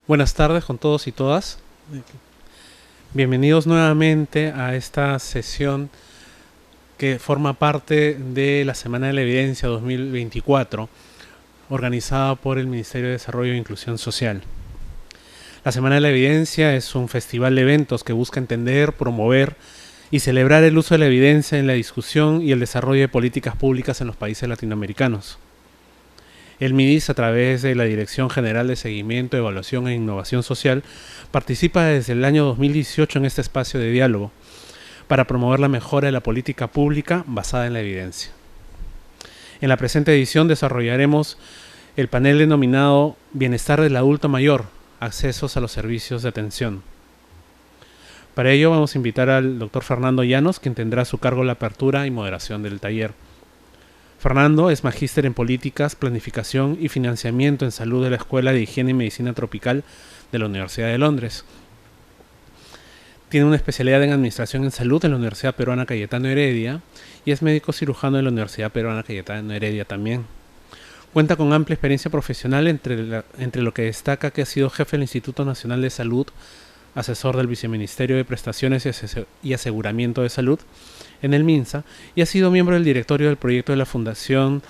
Buenas tardes con todos y todas. Bienvenidos nuevamente a esta sesión que forma parte de la Semana de la Evidencia 2024, organizada por el Ministerio de Desarrollo e Inclusión Social. La Semana de la Evidencia es un festival de eventos que busca entender, promover y celebrar el uso de la evidencia en la discusión y el desarrollo de políticas públicas en los países latinoamericanos. El MIDIS, a través de la Dirección General de Seguimiento, Evaluación e Innovación Social, participa desde el año 2018 en este espacio de diálogo para promover la mejora de la política pública basada en la evidencia. En la presente edición desarrollaremos el panel denominado Bienestar del Adulto Mayor, accesos a los servicios de atención. Para ello vamos a invitar al doctor Fernando Llanos, quien tendrá a su cargo la apertura y moderación del taller. Fernando es magíster en Políticas, Planificación y Financiamiento en Salud de la Escuela de Higiene y Medicina Tropical de la Universidad de Londres. Tiene una especialidad en Administración en Salud en la Universidad Peruana Cayetano Heredia y es médico cirujano de la Universidad Peruana Cayetano Heredia también. Cuenta con amplia experiencia profesional entre lo que destaca que ha sido jefe del Instituto Nacional de Salud, asesor del Viceministerio de Prestaciones y Aseguramiento de Salud en el MINSA, y ha sido miembro del directorio del proyecto de la Fundación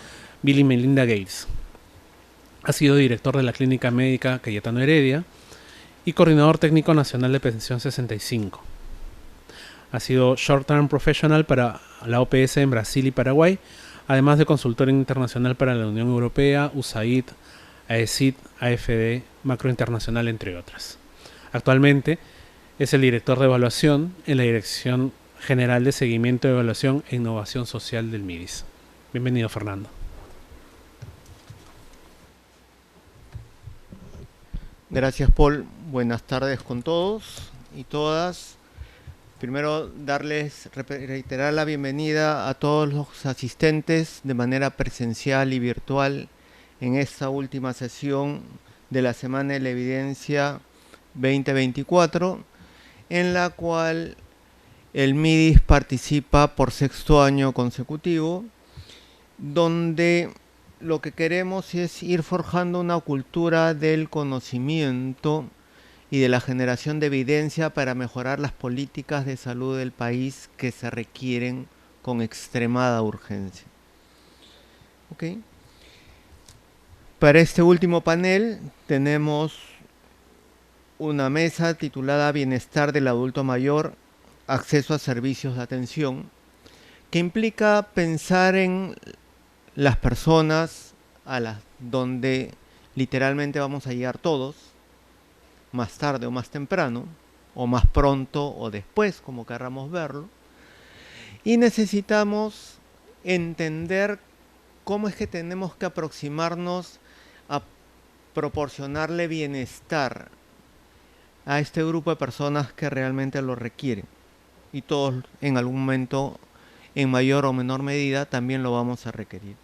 Bill y Melinda Gates. Ha sido director de la Clínica Médica Cayetano Heredia y coordinador técnico nacional de Pensión 65. Ha sido Short Term Professional para la OPS en Brasil y Paraguay, además de consultor internacional para la Unión Europea, USAID, AECID, AFD, Macro Internacional, entre otras. Actualmente es el director de evaluación en la Dirección General de Seguimiento, Evaluación e Innovación Social del MIDIS. Bienvenido, Fernando. Gracias, Paul. Buenas tardes con todos y todas. Primero, reiterar la bienvenida a todos los asistentes de manera presencial y virtual en esta última sesión de la Semana de la Evidencia 2024, en la cual el MIDIS participa por sexto año consecutivo, donde lo que queremos es ir forjando una cultura del conocimiento y de la generación de evidencia para mejorar las políticas de salud del país que se requieren con extremada urgencia. ¿Okay? Para este último panel tenemos una mesa titulada Bienestar del Adulto Mayor, acceso a servicios de atención, que implica pensar en las personas a las donde literalmente vamos a llegar todos, más tarde o más temprano, o más pronto o después, como querramos verlo, y necesitamos entender cómo es que tenemos que aproximarnos a proporcionarle bienestar a este grupo de personas que realmente lo requieren. Y todos en algún momento, en mayor o menor medida, también lo vamos a requerir.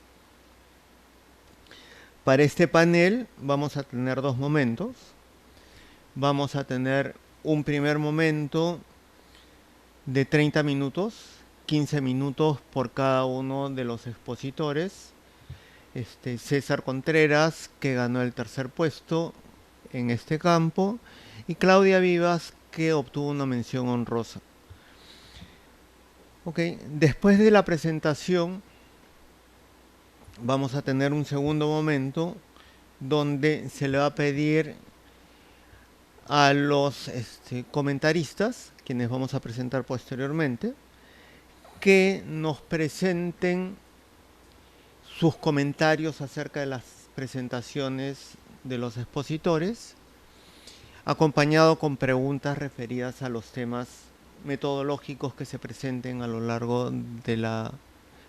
Para este panel vamos a tener dos momentos. Vamos a tener un primer momento de 30 minutos, 15 minutos por cada uno de los expositores. César Contreras, que ganó el tercer puesto en este campo, y Claudia Vivas, que obtuvo una mención honrosa. Okay. Después de la presentación vamos a tener un segundo momento donde se le va a pedir a los comentaristas, quienes vamos a presentar posteriormente, que nos presenten sus comentarios acerca de las presentaciones de los expositores, acompañado con preguntas referidas a los temas metodológicos que se presenten a lo largo de la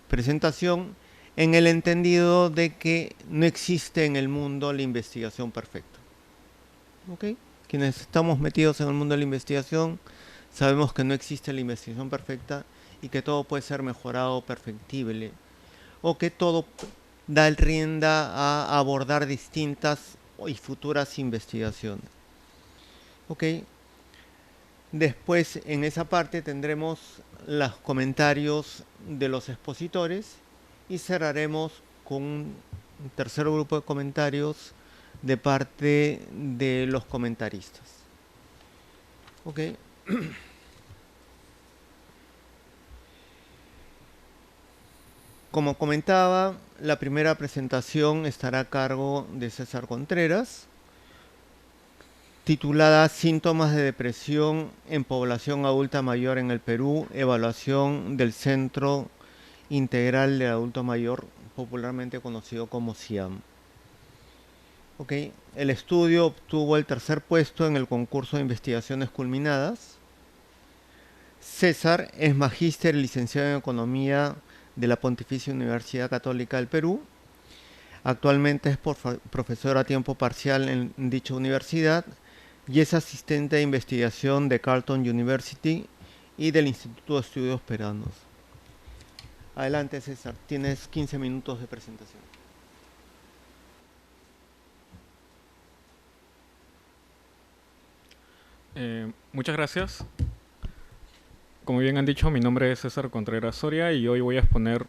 presentación, en el entendido de que no existe en el mundo la investigación perfecta. ¿Okay? Quienes estamos metidos en el mundo de la investigación sabemos que no existe la investigación perfecta y que todo puede ser mejorado, perfectible, o que todo da rienda a abordar distintas y futuras investigaciones. ¿Okay? Después, en esa parte tendremos los comentarios de los expositores y cerraremos con un tercer grupo de comentarios de parte de los comentaristas. Ok. Como comentaba, la primera presentación estará a cargo de César Contreras, titulada Síntomas de depresión en población adulta mayor en el Perú, evaluación del Centro Integral del Adulto Mayor, popularmente conocido como CIAM. Okay. El estudio obtuvo el tercer puesto en el concurso de investigaciones culminadas. César es magíster y licenciado en Economía de la Pontificia Universidad Católica del Perú. Actualmente es profesor a tiempo parcial en dicha universidad y es asistente de investigación de Carleton University y del Instituto de Estudios Peruanos. Adelante, César, tienes 15 minutos de presentación. Muchas gracias. Como bien han dicho, mi nombre es César Contreras Soria y hoy voy a exponer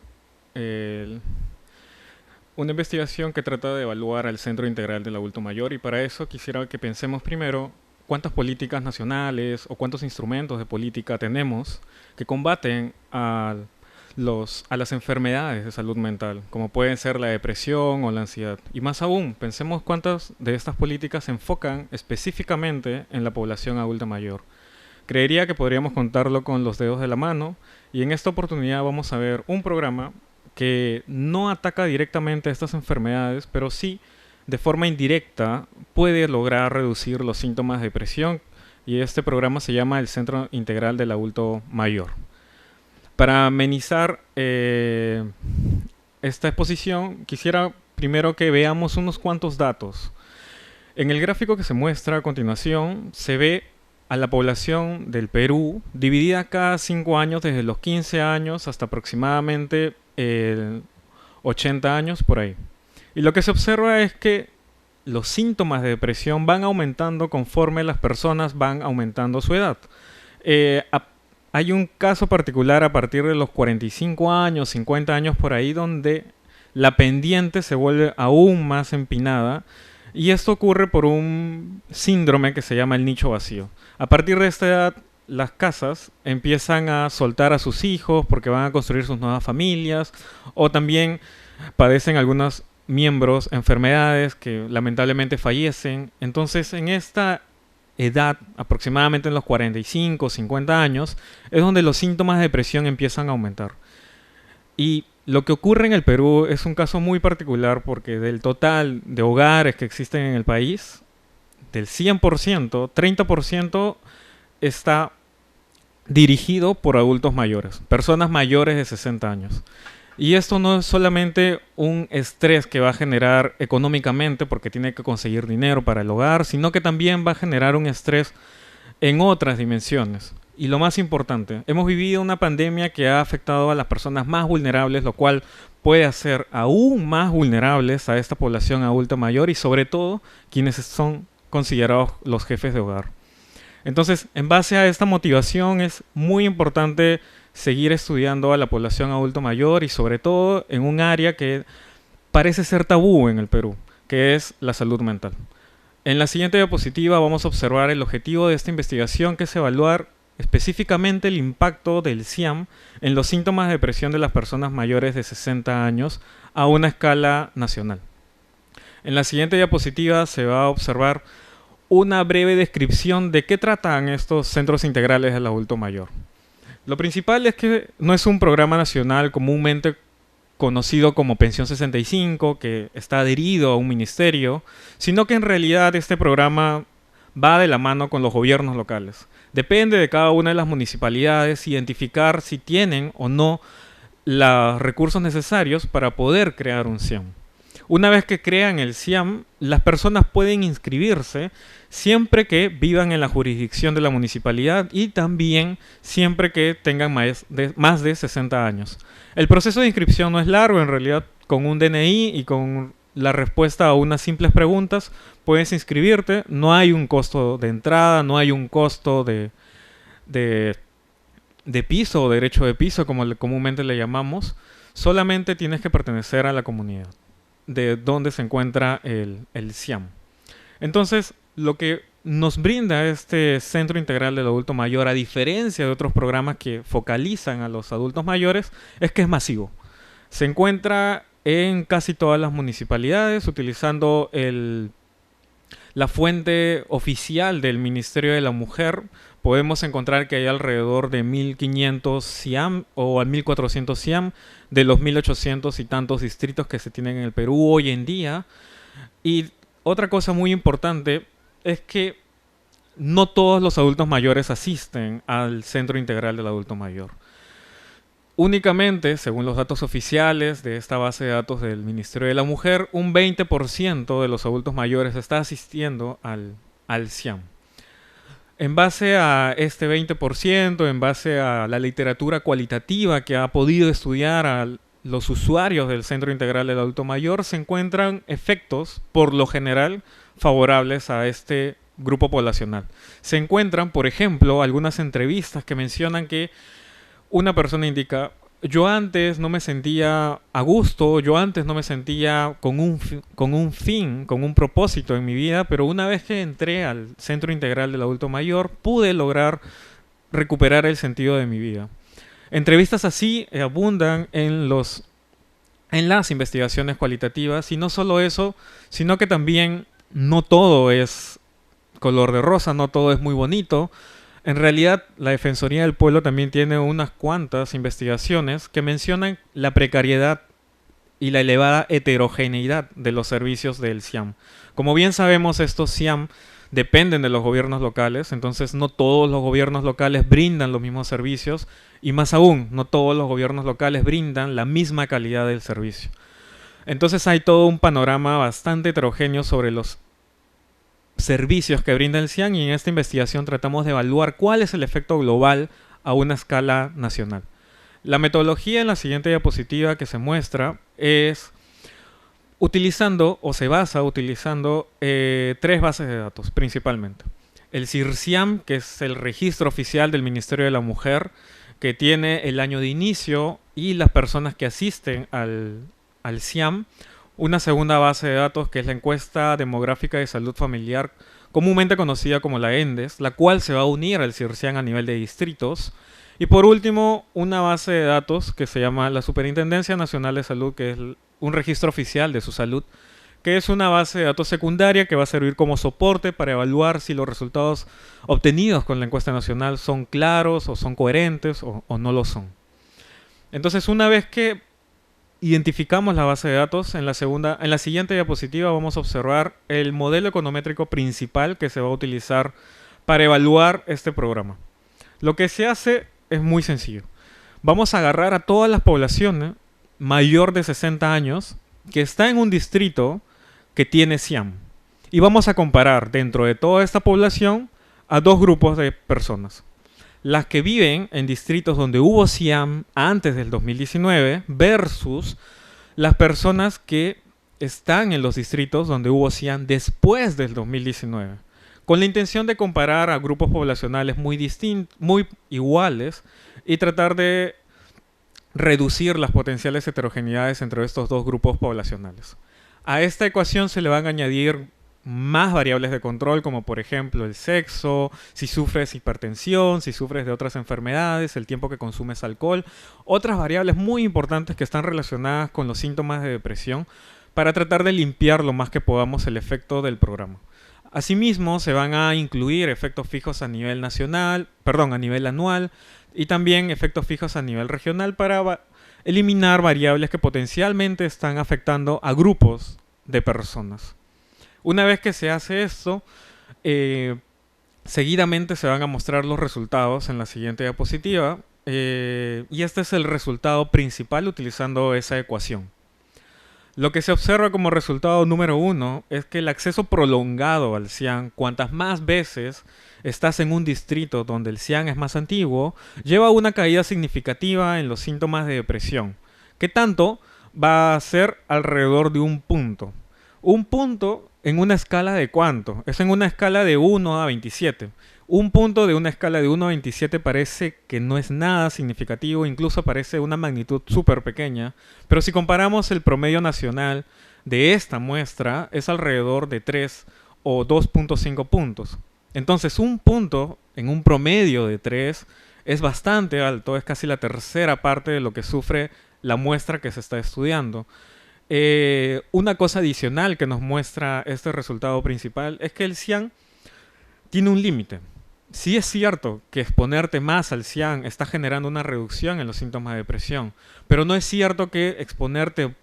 una investigación que trata de evaluar al Centro Integral del Adulto Mayor, y para eso quisiera que pensemos primero cuántas políticas nacionales o cuántos instrumentos de política tenemos que combaten a las enfermedades de salud mental, como pueden ser la depresión o la ansiedad. Y más aún, pensemos cuántas de estas políticas se enfocan específicamente en la población adulta mayor. Creería que podríamos contarlo con los dedos de la mano, y en esta oportunidad vamos a ver un programa que no ataca directamente a estas enfermedades, pero sí de forma indirecta puede lograr reducir los síntomas de depresión, y este programa se llama el Centro Integral del Adulto Mayor. Para amenizar esta exposición, quisiera primero que veamos unos cuantos datos. En el gráfico que se muestra a continuación, se ve a la población del Perú dividida cada 5 años, desde los 15 años hasta aproximadamente 80 años por ahí. Y lo que se observa es que los síntomas de depresión van aumentando conforme las personas van aumentando su edad. Hay un caso particular a partir de los 45 años, 50 años por ahí, donde la pendiente se vuelve aún más empinada, y esto ocurre por un síndrome que se llama el nicho vacío. A partir de esta edad, las casas empiezan a soltar a sus hijos porque van a construir sus nuevas familias, o también padecen algunos miembros enfermedades que lamentablemente fallecen. Entonces, en esta edad, aproximadamente en los 45 o 50 años, es donde los síntomas de depresión empiezan a aumentar. Y lo que ocurre en el Perú es un caso muy particular, porque del total de hogares que existen en el país, del 100%, 30% está dirigido por adultos mayores, personas mayores de 60 años. Y esto no es solamente un estrés que va a generar económicamente porque tiene que conseguir dinero para el hogar, sino que también va a generar un estrés en otras dimensiones. Y lo más importante, hemos vivido una pandemia que ha afectado a las personas más vulnerables, lo cual puede hacer aún más vulnerables a esta población adulta mayor, y sobre todo quienes son considerados los jefes de hogar. Entonces, en base a esta motivación, es muy importante seguir estudiando a la población adulto mayor, y sobre todo en un área que parece ser tabú en el Perú, que es la salud mental. En la siguiente diapositiva vamos a observar el objetivo de esta investigación, que es evaluar específicamente el impacto del CIAM en los síntomas de depresión de las personas mayores de 60 años a una escala nacional. En la siguiente diapositiva se va a observar una breve descripción de qué tratan estos centros integrales del adulto mayor. Lo principal es que no es un programa nacional comúnmente conocido como Pensión 65, que está adherido a un ministerio, sino que en realidad este programa va de la mano con los gobiernos locales. Depende de cada una de las municipalidades identificar si tienen o no los recursos necesarios para poder crear un CIAM. Una vez que crean el CIAM, las personas pueden inscribirse siempre que vivan en la jurisdicción de la municipalidad, y también siempre que tengan más de 60 años. El proceso de inscripción no es largo, en realidad. Con un DNI y con la respuesta a unas simples preguntas puedes inscribirte. No hay un costo de entrada, no hay un costo de piso o derecho de piso, como comúnmente le llamamos. Solamente tienes que pertenecer a la comunidad de donde se encuentra el CIAM. Entonces, lo que nos brinda este Centro Integral del Adulto Mayor, a diferencia de otros programas que focalizan a los adultos mayores, es que es masivo. Se encuentra en casi todas las municipalidades, utilizando la fuente oficial del Ministerio de la Mujer. Podemos encontrar que hay alrededor de 1.500 CIAM o 1.400 CIAM de los 1.800 y tantos distritos que se tienen en el Perú hoy en día. Y otra cosa muy importante es que no todos los adultos mayores asisten al Centro Integral del Adulto Mayor. Únicamente, según los datos oficiales de esta base de datos del Ministerio de la Mujer, un 20% de los adultos mayores está asistiendo al CIAM. En base a este 20%, en base a la literatura cualitativa que ha podido estudiar a los usuarios del Centro Integral del Adulto Mayor, se encuentran efectos, por lo general, favorables a este grupo poblacional. Se encuentran, por ejemplo, algunas entrevistas que mencionan que una persona indica: yo antes no me sentía a gusto, yo antes no me sentía con un propósito en mi vida, pero una vez que entré al Centro Integral del Adulto Mayor, pude lograr recuperar el sentido de mi vida. Entrevistas así abundan en las investigaciones cualitativas, y no solo eso, sino que también no todo es color de rosa, no todo es muy bonito. En realidad, la Defensoría del Pueblo también tiene unas cuantas investigaciones que mencionan la precariedad y la elevada heterogeneidad de los servicios del CIAM. Como bien sabemos, estos CIAM dependen de los gobiernos locales, entonces no todos los gobiernos locales brindan los mismos servicios, y más aún, no todos los gobiernos locales brindan la misma calidad del servicio. Entonces hay todo un panorama bastante heterogéneo sobre los servicios que brinda el CIAM, y en esta investigación tratamos de evaluar cuál es el efecto global a una escala nacional. La metodología en la siguiente diapositiva que se muestra es se basa utilizando tres bases de datos principalmente. El CIRCIAM, que es el registro oficial del Ministerio de la Mujer, que tiene el año de inicio y las personas que asisten al CIAM. Una segunda base de datos, que es la encuesta demográfica de salud familiar, comúnmente conocida como la ENDES, la cual se va a unir al CIRCIAM a nivel de distritos. Y por último, una base de datos que se llama la Superintendencia Nacional de Salud, que es un registro oficial de su salud, que es una base de datos secundaria que va a servir como soporte para evaluar si los resultados obtenidos con la encuesta nacional son claros o son coherentes o no lo son. Entonces, una vez que identificamos la base de datos, en la siguiente diapositiva vamos a observar el modelo econométrico principal que se va a utilizar para evaluar este programa. Lo que se hace es muy sencillo. Vamos a agarrar a todas las poblaciones mayor de 60 años que está en un distrito que tiene CIAM, y vamos a comparar dentro de toda esta población a dos grupos de personas: las que viven en distritos donde hubo CIAM antes del 2019 versus las personas que están en los distritos donde hubo CIAM después del 2019, con la intención de comparar a grupos poblacionales muy iguales y tratar de reducir las potenciales heterogeneidades entre estos dos grupos poblacionales. A esta ecuación se le van a añadir más variables de control, como por ejemplo el sexo, si sufres hipertensión, si sufres de otras enfermedades, el tiempo que consumes alcohol, otras variables muy importantes que están relacionadas con los síntomas de depresión, para tratar de limpiar lo más que podamos el efecto del programa. Asimismo, se van a incluir efectos fijos a nivel anual, y también efectos fijos a nivel regional, para eliminar variables que potencialmente están afectando a grupos de personas. Una vez que se hace esto, seguidamente se van a mostrar los resultados en la siguiente diapositiva, y este es el resultado principal utilizando esa ecuación. Lo que se observa como resultado número 1 es que el acceso prolongado al CIAM, cuantas más veces estás en un distrito donde el CIAM es más antiguo, lleva a una caída significativa en los síntomas de depresión, que tanto va a ser alrededor de un punto. Un punto en una escala de ¿cuánto? Es en una escala de 1 a 27. Un punto de una escala de 1 a 27 parece que no es nada significativo, incluso parece una magnitud súper pequeña, pero si comparamos el promedio nacional de esta muestra, es alrededor de 3 o 2.5 puntos. Entonces, un punto en un promedio de 3 es bastante alto, es casi la tercera parte de lo que sufre la muestra que se está estudiando. Una cosa adicional que nos muestra este resultado principal es que el cian tiene un límite. Sí es cierto que exponerte más al cian está generando una reducción en los síntomas de depresión, pero no es cierto que exponerte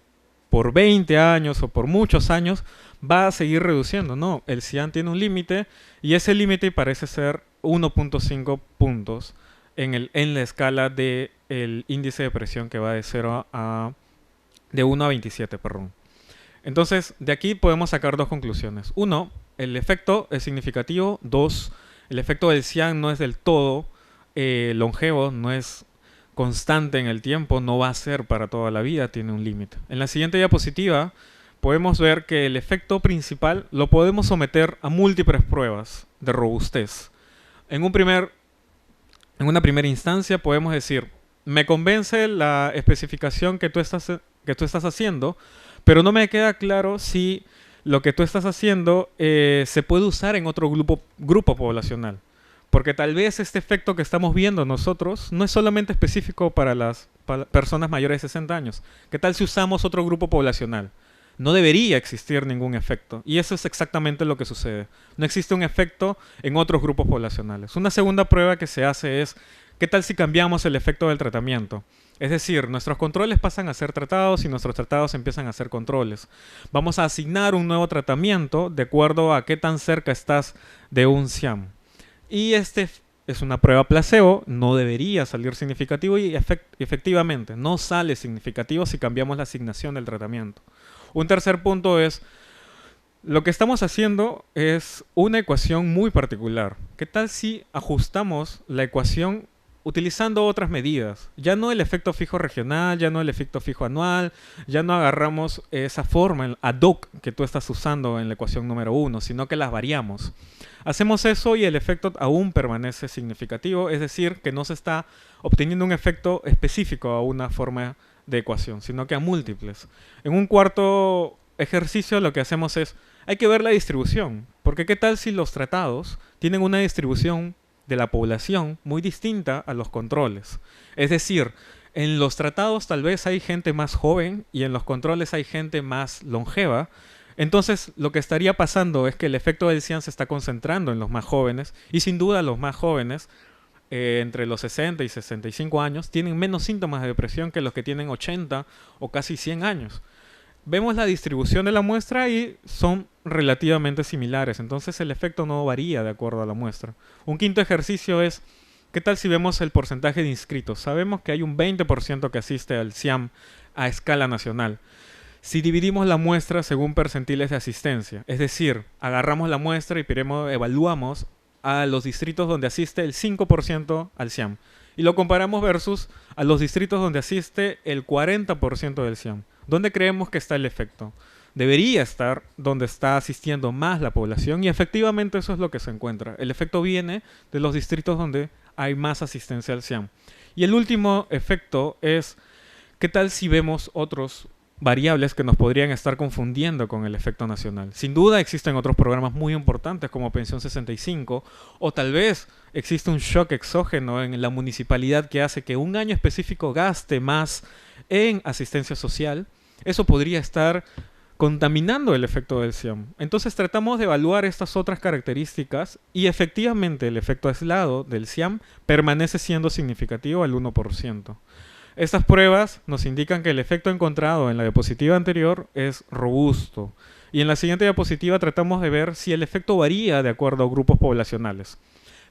por 20 años o por muchos años va a seguir reduciendo. No, el cian tiene un límite y ese límite parece ser 1.5 puntos en la escala del índice de presión que va de 1 a 27, perdón. Entonces, de aquí podemos sacar dos conclusiones. Uno, el efecto es significativo. Dos, el efecto del cian no es del todo longevo, no es constante en el tiempo, no va a ser para toda la vida, tiene un límite. En la siguiente diapositiva podemos ver que el efecto principal lo podemos someter a múltiples pruebas de robustez. En una primera instancia podemos decir, me convence la especificación que tú estás haciendo, pero no me queda claro si lo que tú estás haciendo se puede usar en otro grupo poblacional. Porque tal vez este efecto que estamos viendo nosotros no es solamente específico para las personas mayores de 60 años. ¿Qué tal si usamos otro grupo poblacional? No debería existir ningún efecto. Y eso es exactamente lo que sucede. No existe un efecto en otros grupos poblacionales. Una segunda prueba que se hace es, ¿qué tal si cambiamos el efecto del tratamiento? Es decir, nuestros controles pasan a ser tratados y nuestros tratados empiezan a ser controles. Vamos a asignar un nuevo tratamiento de acuerdo a qué tan cerca estás de un cian. Y este es una prueba placebo, no debería salir significativo y efectivamente no sale significativo si cambiamos la asignación del tratamiento. Un tercer punto es, lo que estamos haciendo es una ecuación muy particular. ¿Qué tal si ajustamos la ecuación utilizando otras medidas? Ya no el efecto fijo regional, ya no el efecto fijo anual, ya no agarramos esa forma ad hoc que tú estás usando en la ecuación número 1, sino que las variamos. Hacemos eso y el efecto aún permanece significativo, es decir, que no se está obteniendo un efecto específico a una forma de ecuación, sino que a múltiples. En un cuarto ejercicio lo que hacemos es, hay que ver la distribución, porque ¿qué tal si los tratados tienen una distribución de la población muy distinta a los controles? Es decir, en los tratados tal vez hay gente más joven y en los controles hay gente más longeva. Entonces, lo que estaría pasando es que el efecto del cian se está concentrando en los más jóvenes y sin duda los más jóvenes, entre los 60 y 65 años, tienen menos síntomas de depresión que los que tienen 80 o casi 100 años. Vemos la distribución de la muestra y son relativamente similares, entonces el efecto no varía de acuerdo a la muestra. Un quinto ejercicio es, ¿qué tal si vemos el porcentaje de inscritos? Sabemos que hay un 20% que asiste al cian a escala nacional. Si dividimos la muestra según percentiles de asistencia, es decir, agarramos la muestra y evaluamos a los distritos donde asiste el 5% al cian y lo comparamos versus a los distritos donde asiste el 40% del cian. ¿Dónde creemos que está el efecto? Debería estar donde está asistiendo más la población y efectivamente eso es lo que se encuentra. El efecto viene de los distritos donde hay más asistencia al cian. Y el último efecto es, ¿qué tal si vemos otros variables que nos podrían estar confundiendo con el efecto nacional? Sin duda existen otros programas muy importantes como Pensión 65 o tal vez existe un shock exógeno en la municipalidad que hace que un año específico gaste más en asistencia social. Eso podría estar contaminando el efecto del cian. Entonces tratamos de evaluar estas otras características y efectivamente el efecto aislado del cian permanece siendo significativo al 1%. Estas pruebas nos indican que el efecto encontrado en la diapositiva anterior es robusto. Y en la siguiente diapositiva tratamos de ver si el efecto varía de acuerdo a grupos poblacionales.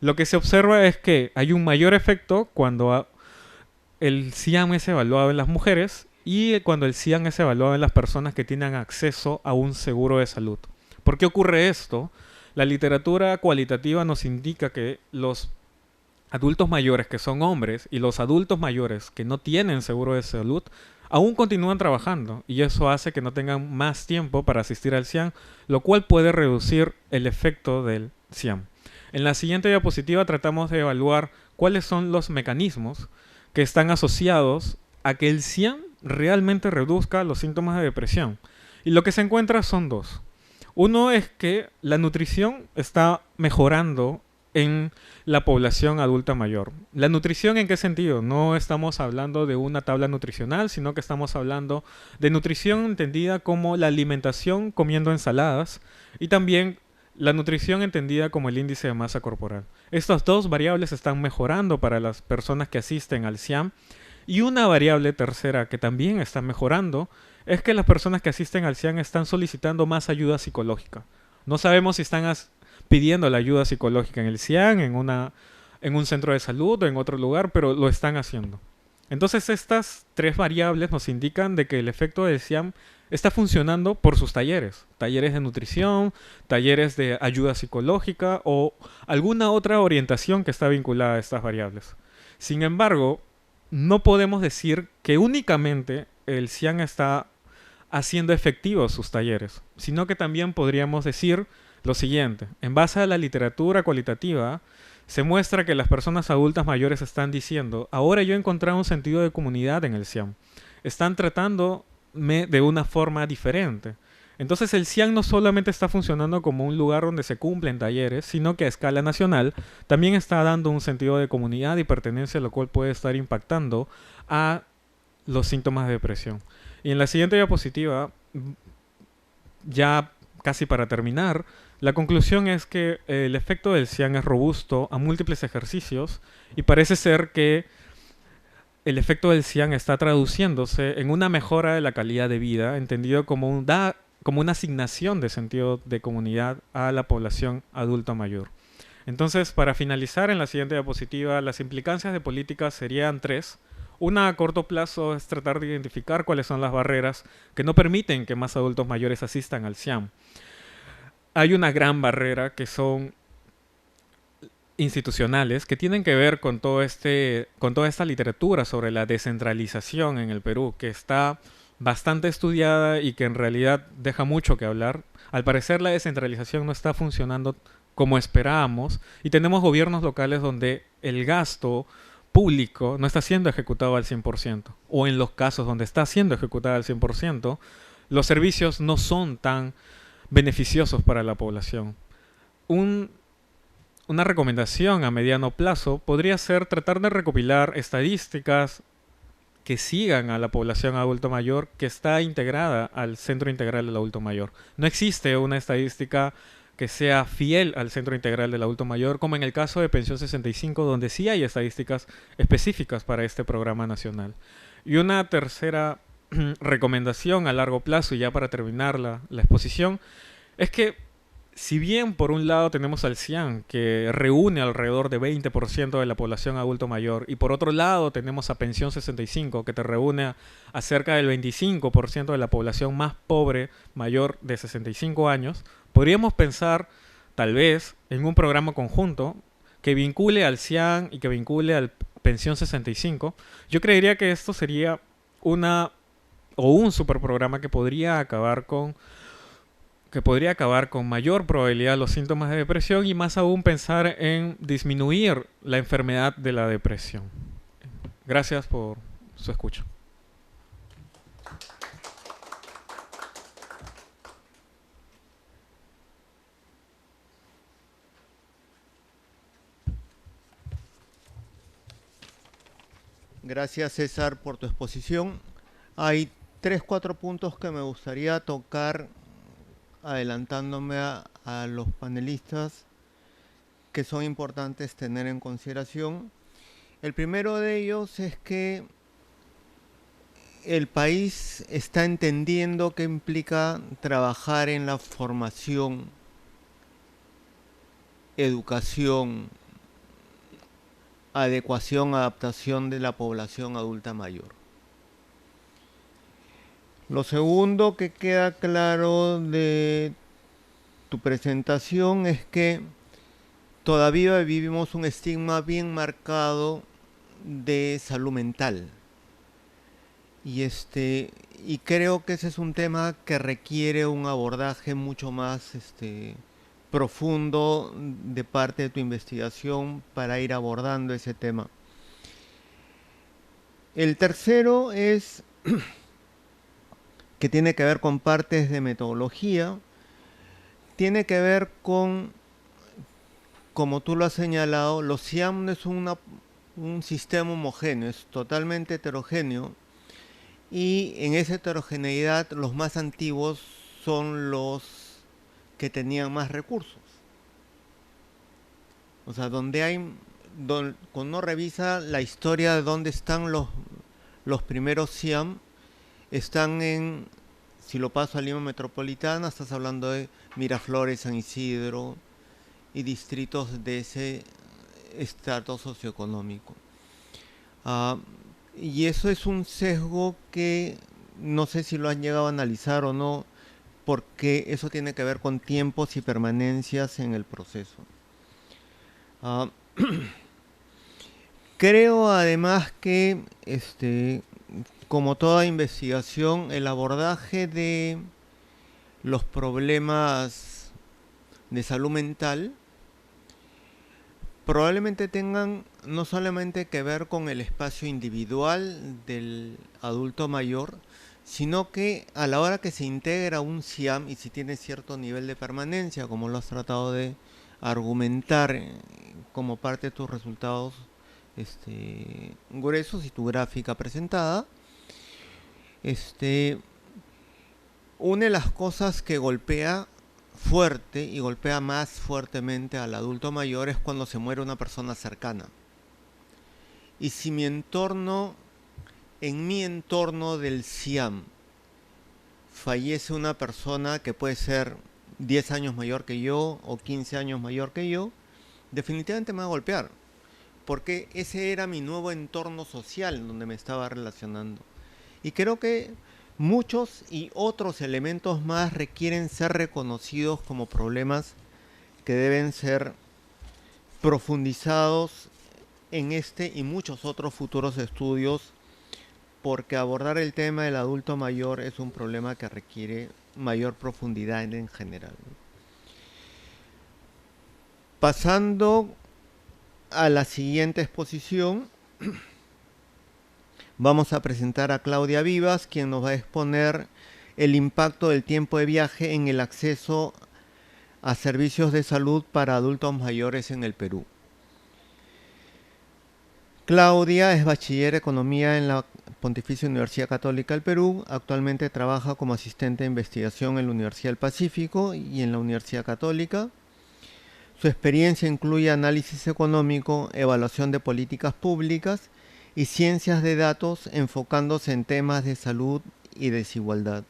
Lo que se observa es que hay un mayor efecto cuando el cian es evaluado en las mujeres y cuando el cian es evaluado en las personas que tienen acceso a un seguro de salud. ¿Por qué ocurre esto? La literatura cualitativa nos indica que los adultos mayores que son hombres y los adultos mayores que no tienen seguro de salud aún continúan trabajando y eso hace que no tengan más tiempo para asistir al cian, lo cual puede reducir el efecto del cian. En la siguiente diapositiva tratamos de evaluar cuáles son los mecanismos que están asociados a que el cian realmente reduzca los síntomas de depresión. Y lo que se encuentra son dos. Uno es que la nutrición está mejorando en la población adulta mayor. ¿La nutrición en qué sentido? No estamos hablando de una tabla nutricional, sino que estamos hablando de nutrición entendida como la alimentación comiendo ensaladas y también la nutrición entendida como el índice de masa corporal. Estas dos variables están mejorando para las personas que asisten al CIAM. Y una variable tercera que también está mejorando es que las personas que asisten al CIAM están solicitando más ayuda psicológica. No sabemos si están pidiendo la ayuda psicológica en el CIAM, en un centro de salud o en otro lugar, pero lo están haciendo. Entonces estas tres variables nos indican de que el efecto del CIAM está funcionando por sus talleres. Talleres de nutrición, talleres de ayuda psicológica o alguna otra orientación que está vinculada a estas variables. Sin embargo, no podemos decir que únicamente el CIAM está haciendo efectivos sus talleres, sino que también podríamos decir lo siguiente. En base a la literatura cualitativa, se muestra que las personas adultas mayores están diciendo, ahora yo he encontrado un sentido de comunidad en el CIAM. Están tratándome de una forma diferente. Entonces el CIAM no solamente está funcionando como un lugar donde se cumplen talleres, sino que a escala nacional también está dando un sentido de comunidad y pertenencia, lo cual puede estar impactando a los síntomas de depresión. Y en la siguiente diapositiva, ya casi para terminar, la conclusión es que el efecto del CIAM es robusto a múltiples ejercicios y parece ser que el efecto del CIAM está traduciéndose en una mejora de la calidad de vida, entendido como una asignación de sentido de comunidad a la población adulta mayor. Entonces, para finalizar en la siguiente diapositiva, las implicancias de políticas serían tres. Una a corto plazo es tratar de identificar cuáles son las barreras que no permiten que más adultos mayores asistan al CIAM. Hay una gran barrera que son institucionales que tienen que ver con toda esta literatura sobre la descentralización en el Perú, que está bastante estudiada y que en realidad deja mucho que hablar. Al parecer la descentralización no está funcionando como esperábamos y tenemos gobiernos locales donde el gasto público no está siendo ejecutado al 100%, o en los casos donde está siendo ejecutado al 100%, los servicios no son tan beneficiosos para la población. Una recomendación a mediano plazo podría ser tratar de recopilar estadísticas que sigan a la población adulto mayor que está integrada al Centro Integral del Adulto Mayor. No existe una estadística que sea fiel al Centro Integral del Adulto Mayor, como en el caso de Pensión 65, donde sí hay estadísticas específicas para este programa nacional. Y una tercera recomendación a largo plazo, y ya para terminar la exposición, es que si bien por un lado tenemos al CIAM, que reúne alrededor de 20% de la población adulto mayor, y por otro lado tenemos a Pensión 65, que te reúne a cerca del 25% de la población más pobre mayor de 65 años, podríamos pensar tal vez en un programa conjunto que vincule al CIAM y que vincule al Pensión 65. Yo creería que esto sería un superprograma que podría acabar con mayor probabilidad los síntomas de depresión y más aún pensar en disminuir la enfermedad de la depresión. Gracias por su escucha. Gracias, César, por tu exposición. Hay 3-4 puntos que me gustaría tocar adelantándome a los panelistas que son importantes tener en consideración. El primero de ellos es que el país está entendiendo qué implica trabajar en la formación, educación, adecuación, adaptación de la población adulta mayor. Lo segundo que queda claro de tu presentación es que todavía vivimos un estigma bien marcado de salud mental. Y creo que ese es un tema que requiere un abordaje mucho más profundo de parte de tu investigación para ir abordando ese tema. El tercero es que tiene que ver con partes de metodología. tiene que ver con, como tú lo has señalado, los CIAM no es un sistema homogéneo, es totalmente heterogéneo, y en esa heterogeneidad los más antiguos son los que tenían más recursos. O sea, cuando uno revisa la historia de dónde están los primeros CIAM, están en, si lo paso a Lima Metropolitana, estás hablando de Miraflores, San Isidro y distritos de ese estrato socioeconómico. Y eso es un sesgo que no sé si lo han llegado a analizar o no, porque eso tiene que ver con tiempos y permanencias en el proceso. Creo además que, como toda investigación, el abordaje de los problemas de salud mental probablemente tengan no solamente que ver con el espacio individual del adulto mayor, sino que a la hora que se integra un CIAM y si tiene cierto nivel de permanencia, como lo has tratado de argumentar como parte de tus resultados gruesos y tu gráfica presentada, una de las cosas que golpea fuerte y golpea más fuertemente al adulto mayor es cuando se muere una persona cercana. Y si en mi entorno del CIAM fallece una persona que puede ser 10 años mayor que yo o 15 años mayor que yo, definitivamente me va a golpear, porque ese era mi nuevo entorno social en donde me estaba relacionando. Y creo que muchos y otros elementos más requieren ser reconocidos como problemas que deben ser profundizados en este y muchos otros futuros estudios, porque abordar el tema del adulto mayor es un problema que requiere mayor profundidad en general. Pasando a la siguiente exposición, vamos a presentar a Claudia Vivas, quien nos va a exponer el impacto del tiempo de viaje en el acceso a servicios de salud para adultos mayores en el Perú. Claudia es bachiller de Economía en la Pontificia Universidad Católica del Perú. Actualmente trabaja como asistente de investigación en la Universidad del Pacífico y en la Universidad Católica. Su experiencia incluye análisis económico, evaluación de políticas públicas y ciencias de datos enfocándose en temas de salud y desigualdad.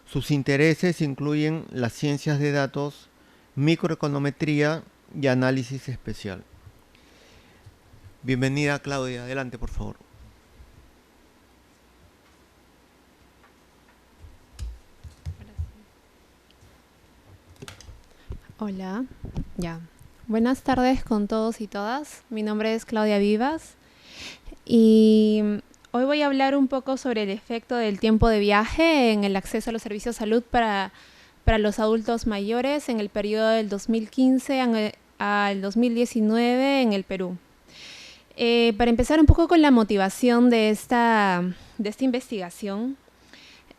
Sus intereses incluyen las ciencias de datos, microeconometría y análisis especial. Bienvenida, Claudia. Adelante, por favor. Hola, ya. Buenas tardes con todos y todas. Mi nombre es Claudia Vivas y hoy voy a hablar un poco sobre el efecto del tiempo de viaje en el acceso a los servicios de salud para los adultos mayores en el periodo del 2015 al 2019 en el Perú. Para empezar un poco con la motivación de esta investigación,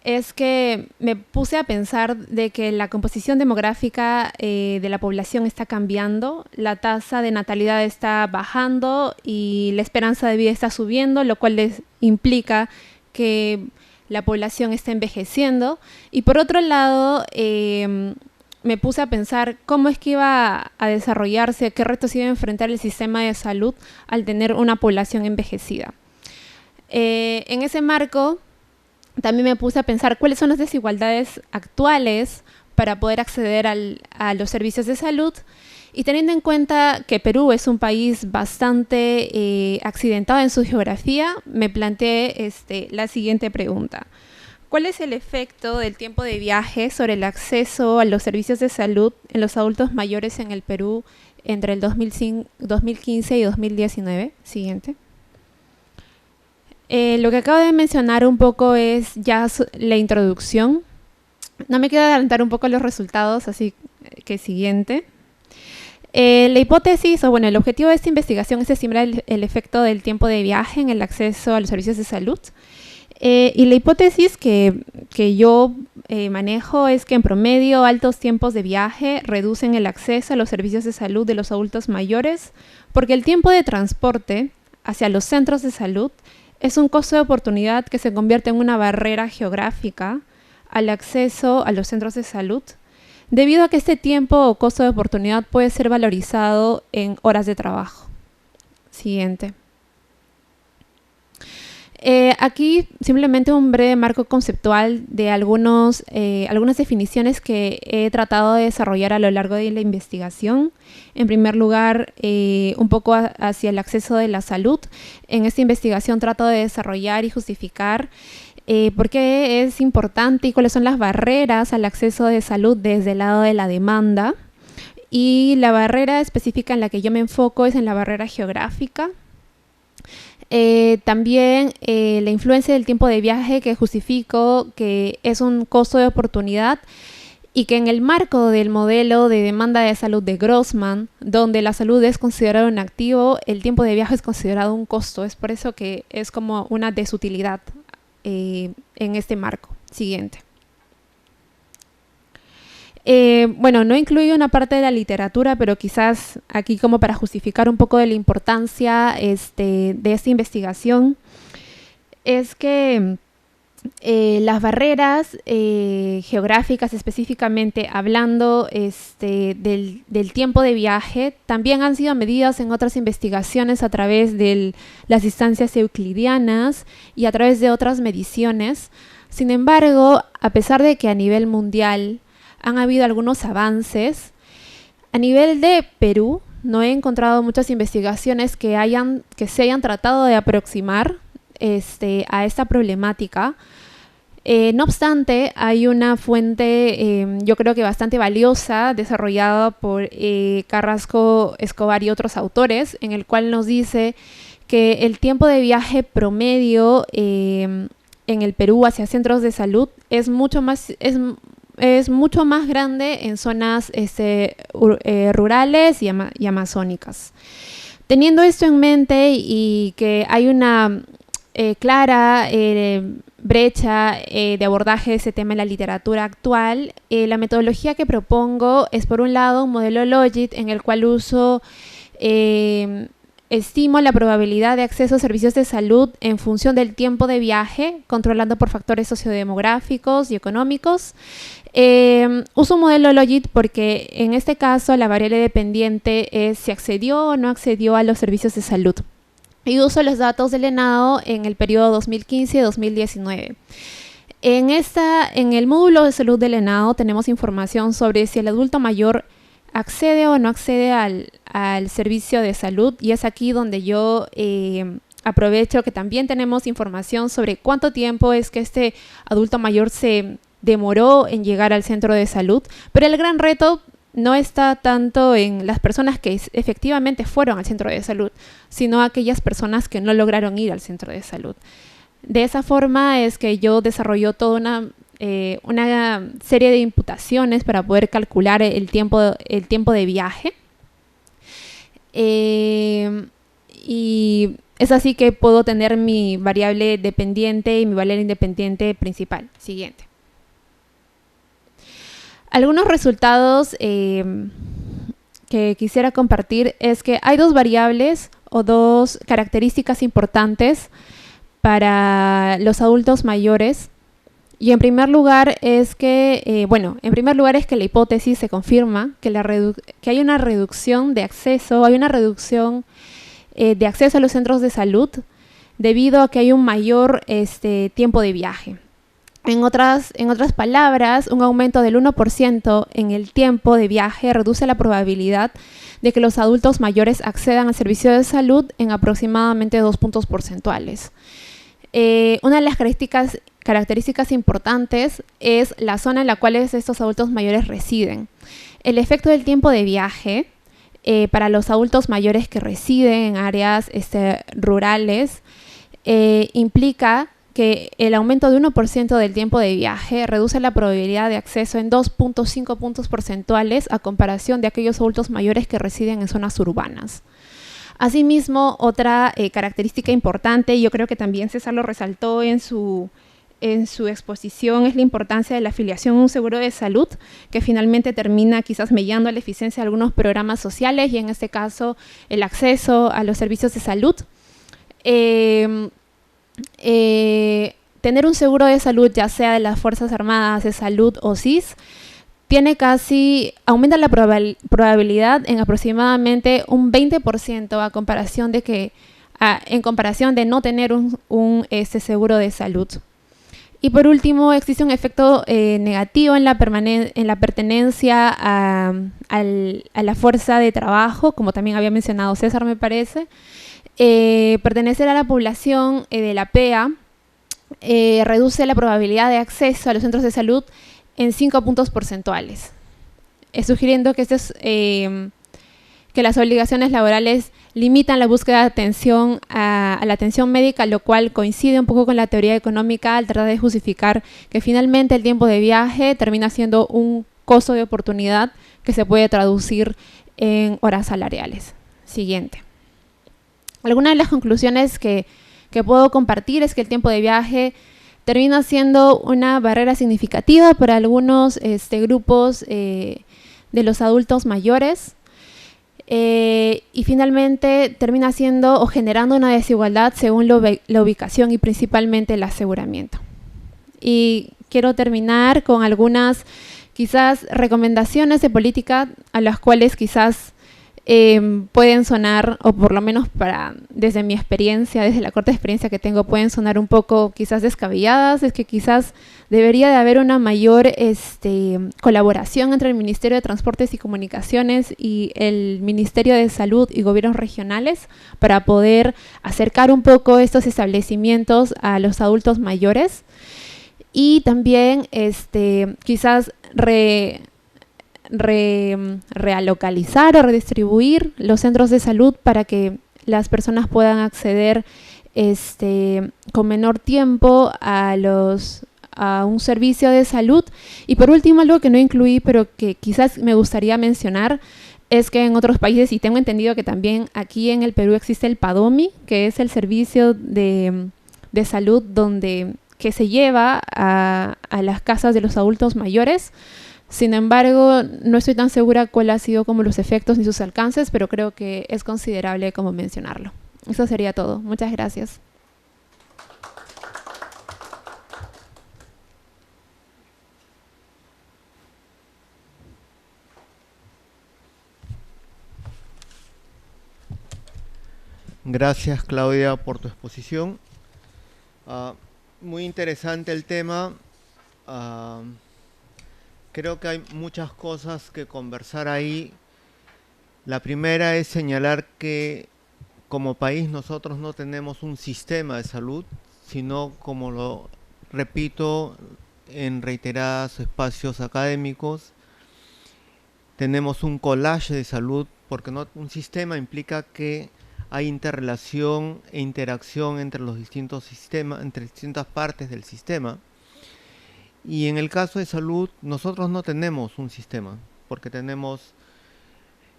es que me puse a pensar de que la composición demográfica de la población está cambiando, la tasa de natalidad está bajando y la esperanza de vida está subiendo, lo cual implica que la población está envejeciendo. Y por otro lado, me puse a pensar cómo es que iba a desarrollarse, qué retos iba a enfrentar el sistema de salud al tener una población envejecida. En ese marco, también me puse a pensar cuáles son las desigualdades actuales para poder acceder a los servicios de salud, y teniendo en cuenta que Perú es un país bastante accidentado en su geografía, me planteé la siguiente pregunta. ¿Cuál es el efecto del tiempo de viaje sobre el acceso a los servicios de salud en los adultos mayores en el Perú entre el 2015 y 2019? Siguiente. Lo que acabo de mencionar un poco es ya la introducción. No me quiero adelantar un poco los resultados, así que siguiente. La hipótesis, o bueno, el objetivo de esta investigación es estimar el efecto del tiempo de viaje en el acceso a los servicios de salud. Y la hipótesis que yo manejo es que en promedio altos tiempos de viaje reducen el acceso a los servicios de salud de los adultos mayores porque el tiempo de transporte hacia los centros de salud es un costo de oportunidad que se convierte en una barrera geográfica al acceso a los centros de salud, debido a que este tiempo o costo de oportunidad puede ser valorizado en horas de trabajo. Siguiente. Aquí simplemente un breve marco conceptual de algunas definiciones que he tratado de desarrollar a lo largo de la investigación. En primer lugar, un poco hacia el acceso de la salud. En esta investigación trato de desarrollar y justificar por qué es importante y cuáles son las barreras al acceso de salud desde el lado de la demanda. Y la barrera específica en la que yo me enfoco es en la barrera geográfica. También la influencia del tiempo de viaje, que justifico que es un costo de oportunidad y que en el marco del modelo de demanda de salud de Grossman, donde la salud es considerado un activo, el tiempo de viaje es considerado un costo. Es por eso que es como una desutilidad en este marco. Siguiente. Bueno, no incluyo una parte de la literatura, pero quizás aquí como para justificar un poco de la importancia de esta investigación, es que las barreras geográficas, específicamente hablando del tiempo de viaje, también han sido medidas en otras investigaciones a través de las distancias euclidianas y a través de otras mediciones. Sin embargo, a pesar de que a nivel mundial han habido algunos avances, a nivel de Perú no he encontrado muchas investigaciones que se hayan tratado de aproximar a esta problemática. No obstante, hay una fuente, yo creo que bastante valiosa, desarrollada por Carrasco, Escobar y otros autores, en el cual nos dice que el tiempo de viaje promedio en el Perú hacia centros de salud es mucho más grande en zonas rurales y amazónicas. Teniendo esto en mente y que hay una clara brecha de abordaje de ese tema en la literatura actual, la metodología que propongo es, por un lado, un modelo Logit en el cual estimo la probabilidad de acceso a servicios de salud en función del tiempo de viaje, controlando por factores sociodemográficos y económicos. Uso un modelo Logit porque en este caso la variable dependiente es si accedió o no accedió a los servicios de salud. Y uso los datos del ENAO en el periodo 2015-2019. En el módulo de salud del ENAO tenemos información sobre si el adulto mayor accede o no accede al servicio de salud, y es aquí donde yo aprovecho que también tenemos información sobre cuánto tiempo es que este adulto mayor se demoró en llegar al centro de salud, pero el gran reto no está tanto en las personas que efectivamente fueron al centro de salud, sino aquellas personas que no lograron ir al centro de salud. De esa forma es que yo desarrollo toda una serie de imputaciones para poder calcular el tiempo de viaje. Y es así que puedo tener mi variable dependiente y mi variable independiente principal. Siguiente. Algunos resultados que quisiera compartir es que hay dos variables o dos características importantes para los adultos mayores. Y en primer lugar es que, la hipótesis se confirma que hay una reducción de acceso, a los centros de salud debido a que hay un mayor tiempo de viaje. En otras palabras, un aumento del 1% en el tiempo de viaje reduce la probabilidad de que los adultos mayores accedan al servicio de salud en aproximadamente 2 puntos porcentuales. Una de las características importantes es la zona en la cual estos adultos mayores residen. El efecto del tiempo de viaje para los adultos mayores que residen en áreas rurales implica que el aumento de 1% del tiempo de viaje reduce la probabilidad de acceso en 2.5 puntos porcentuales a comparación de aquellos adultos mayores que residen en zonas urbanas. Asimismo, otra característica importante, y yo creo que también César lo resaltó en su exposición, es la importancia de la afiliación a un seguro de salud, que finalmente termina quizás mellando la eficiencia de algunos programas sociales y en este caso el acceso a los servicios de salud. Tener un seguro de salud, ya sea de las Fuerzas Armadas, de Salud o SIS, aumenta la probabilidad en aproximadamente un 20% en comparación de no tener un seguro de salud. Y por último, existe un efecto negativo en la pertenencia a la fuerza de trabajo, como también había mencionado César, me parece. Pertenecer a la población de la PEA reduce la probabilidad de acceso a los centros de salud en 5 puntos porcentuales, sugiriendo que las obligaciones laborales limitan la búsqueda de atención a la atención médica, lo cual coincide un poco con la teoría económica al tratar de justificar que finalmente el tiempo de viaje termina siendo un costo de oportunidad que se puede traducir en horas salariales. Siguiente. Algunas de las conclusiones que puedo compartir es que el tiempo de viaje termina siendo una barrera significativa para algunos grupos de los adultos mayores y finalmente termina siendo o generando una desigualdad según la ubicación y principalmente el aseguramiento. Y quiero terminar con algunas quizás recomendaciones de política a las cuales quizás pueden sonar, o por lo menos desde mi experiencia, desde la corta experiencia que tengo, pueden sonar un poco quizás descabelladas. Es que quizás debería de haber una mayor colaboración entre el Ministerio de Transportes y Comunicaciones y el Ministerio de Salud y gobiernos regionales para poder acercar un poco estos establecimientos a los adultos mayores y también quizás realocalizar o redistribuir los centros de salud para que las personas puedan acceder con menor tiempo a un servicio de salud. Y por último, algo que no incluí, pero que quizás me gustaría mencionar, es que en otros países, y tengo entendido que también aquí en el Perú existe el PADOMI, que es el servicio de salud que se lleva a las casas de los adultos mayores. Sin embargo, no estoy tan segura cuál ha sido como los efectos ni sus alcances, pero creo que es considerable como mencionarlo. Eso sería todo. Muchas gracias. Gracias, Claudia, por tu exposición. Muy interesante el tema. Creo que hay muchas cosas que conversar ahí. La primera es señalar que como país nosotros no tenemos un sistema de salud, sino, como lo repito en reiterados espacios académicos, tenemos un collage de salud, porque un sistema implica que hay interrelación e interacción entre los distintos sistemas, entre distintas partes del sistema. Y en el caso de salud, nosotros no tenemos un sistema, porque tenemos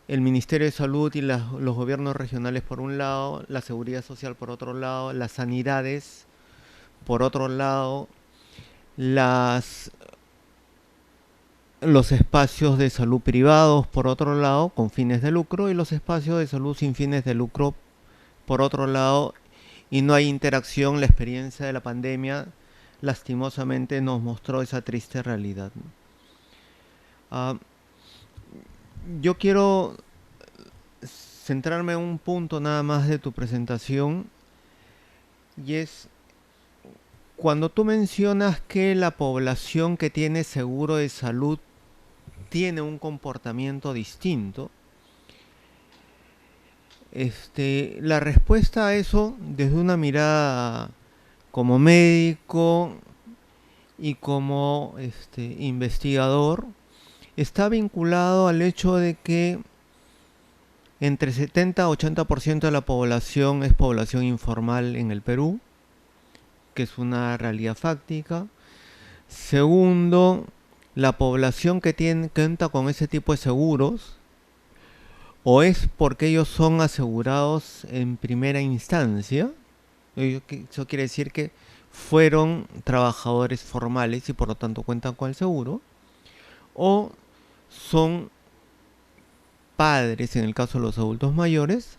el Ministerio de Salud y los gobiernos regionales por un lado, la Seguridad Social por otro lado, las sanidades por otro lado, los espacios de salud privados por otro lado, con fines de lucro, y los espacios de salud sin fines de lucro por otro lado, y no hay interacción. La experiencia de la pandemia lastimosamente nos mostró esa triste realidad. Yo quiero centrarme en un punto nada más de tu presentación, y es cuando tú mencionas que la población que tiene seguro de salud tiene un comportamiento distinto. La respuesta a eso, desde una mirada como médico y como investigador, está vinculado al hecho de que entre 70 y 80% de la población es población informal en el Perú, que es una realidad fáctica. Segundo, la población que cuenta con ese tipo de seguros o es porque ellos son asegurados en primera instancia. Eso quiere decir que fueron trabajadores formales y por lo tanto cuentan con el seguro, o son padres, en el caso de los adultos mayores,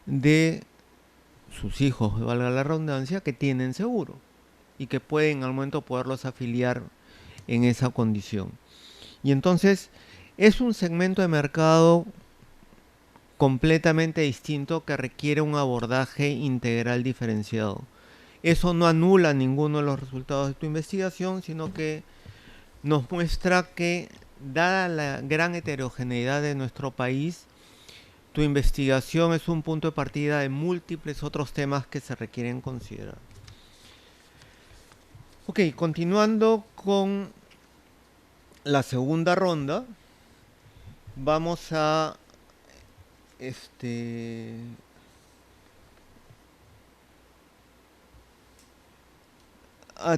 de sus hijos, valga la redundancia, que tienen seguro y que pueden al momento poderlos afiliar en esa condición. Y entonces es un segmento de mercado completamente distinto que requiere un abordaje integral diferenciado. Eso no anula ninguno de los resultados de tu investigación, sino que nos muestra que, dada la gran heterogeneidad de nuestro país, tu investigación es un punto de partida de múltiples otros temas que se requieren considerar. Ok, continuando con la segunda ronda, vamos a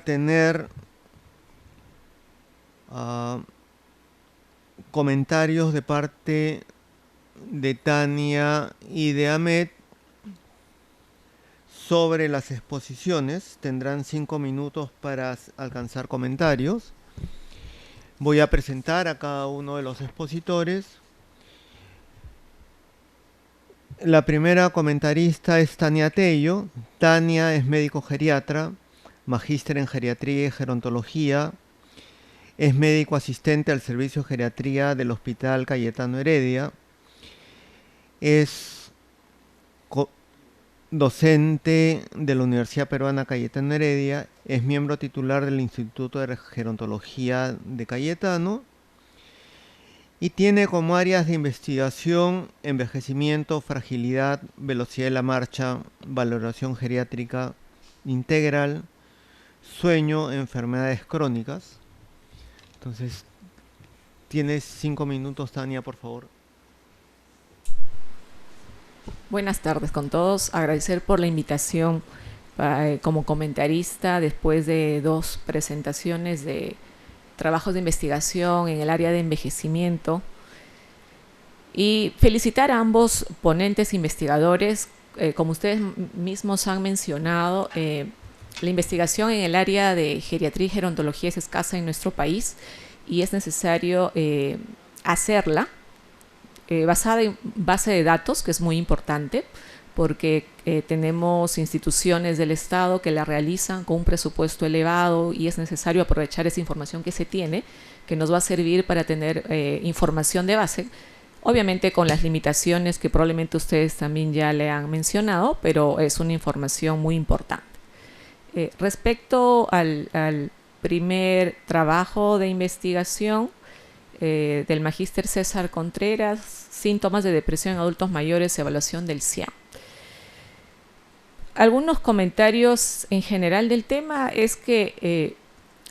tener comentarios de parte de Tania y de Ahmed sobre las exposiciones. Tendrán 5 minutos para alcanzar comentarios. Voy a presentar a cada uno de los expositores. La primera comentarista es Tania Tello. Tania es médico geriatra, magíster en geriatría y gerontología. Es médico asistente al servicio de geriatría del Hospital Cayetano Heredia. Es docente de la Universidad Peruana Cayetano Heredia. Es miembro titular del Instituto de Gerontología de Cayetano. Y tiene como áreas de investigación envejecimiento, fragilidad, velocidad de la marcha, valoración geriátrica integral, sueño, enfermedades crónicas. Entonces, tienes 5 minutos, Tania, por favor. Buenas tardes con todos. Agradecer por la invitación como comentarista después de 2 presentaciones de trabajos de investigación en el área de envejecimiento. Y felicitar a ambos ponentes investigadores. Como ustedes mismos han mencionado, la investigación en el área de geriatría y gerontología es escasa en nuestro país y es necesario hacerla basada en base de datos, que es muy importante, porque tenemos instituciones del Estado que la realizan con un presupuesto elevado y es necesario aprovechar esa información que se tiene, que nos va a servir para tener información de base, obviamente con las limitaciones que probablemente ustedes también ya le han mencionado, pero es una información muy importante. Respecto al primer trabajo de investigación del magíster César Contreras, síntomas de depresión en adultos mayores, evaluación del CIAM. Algunos comentarios en general del tema es que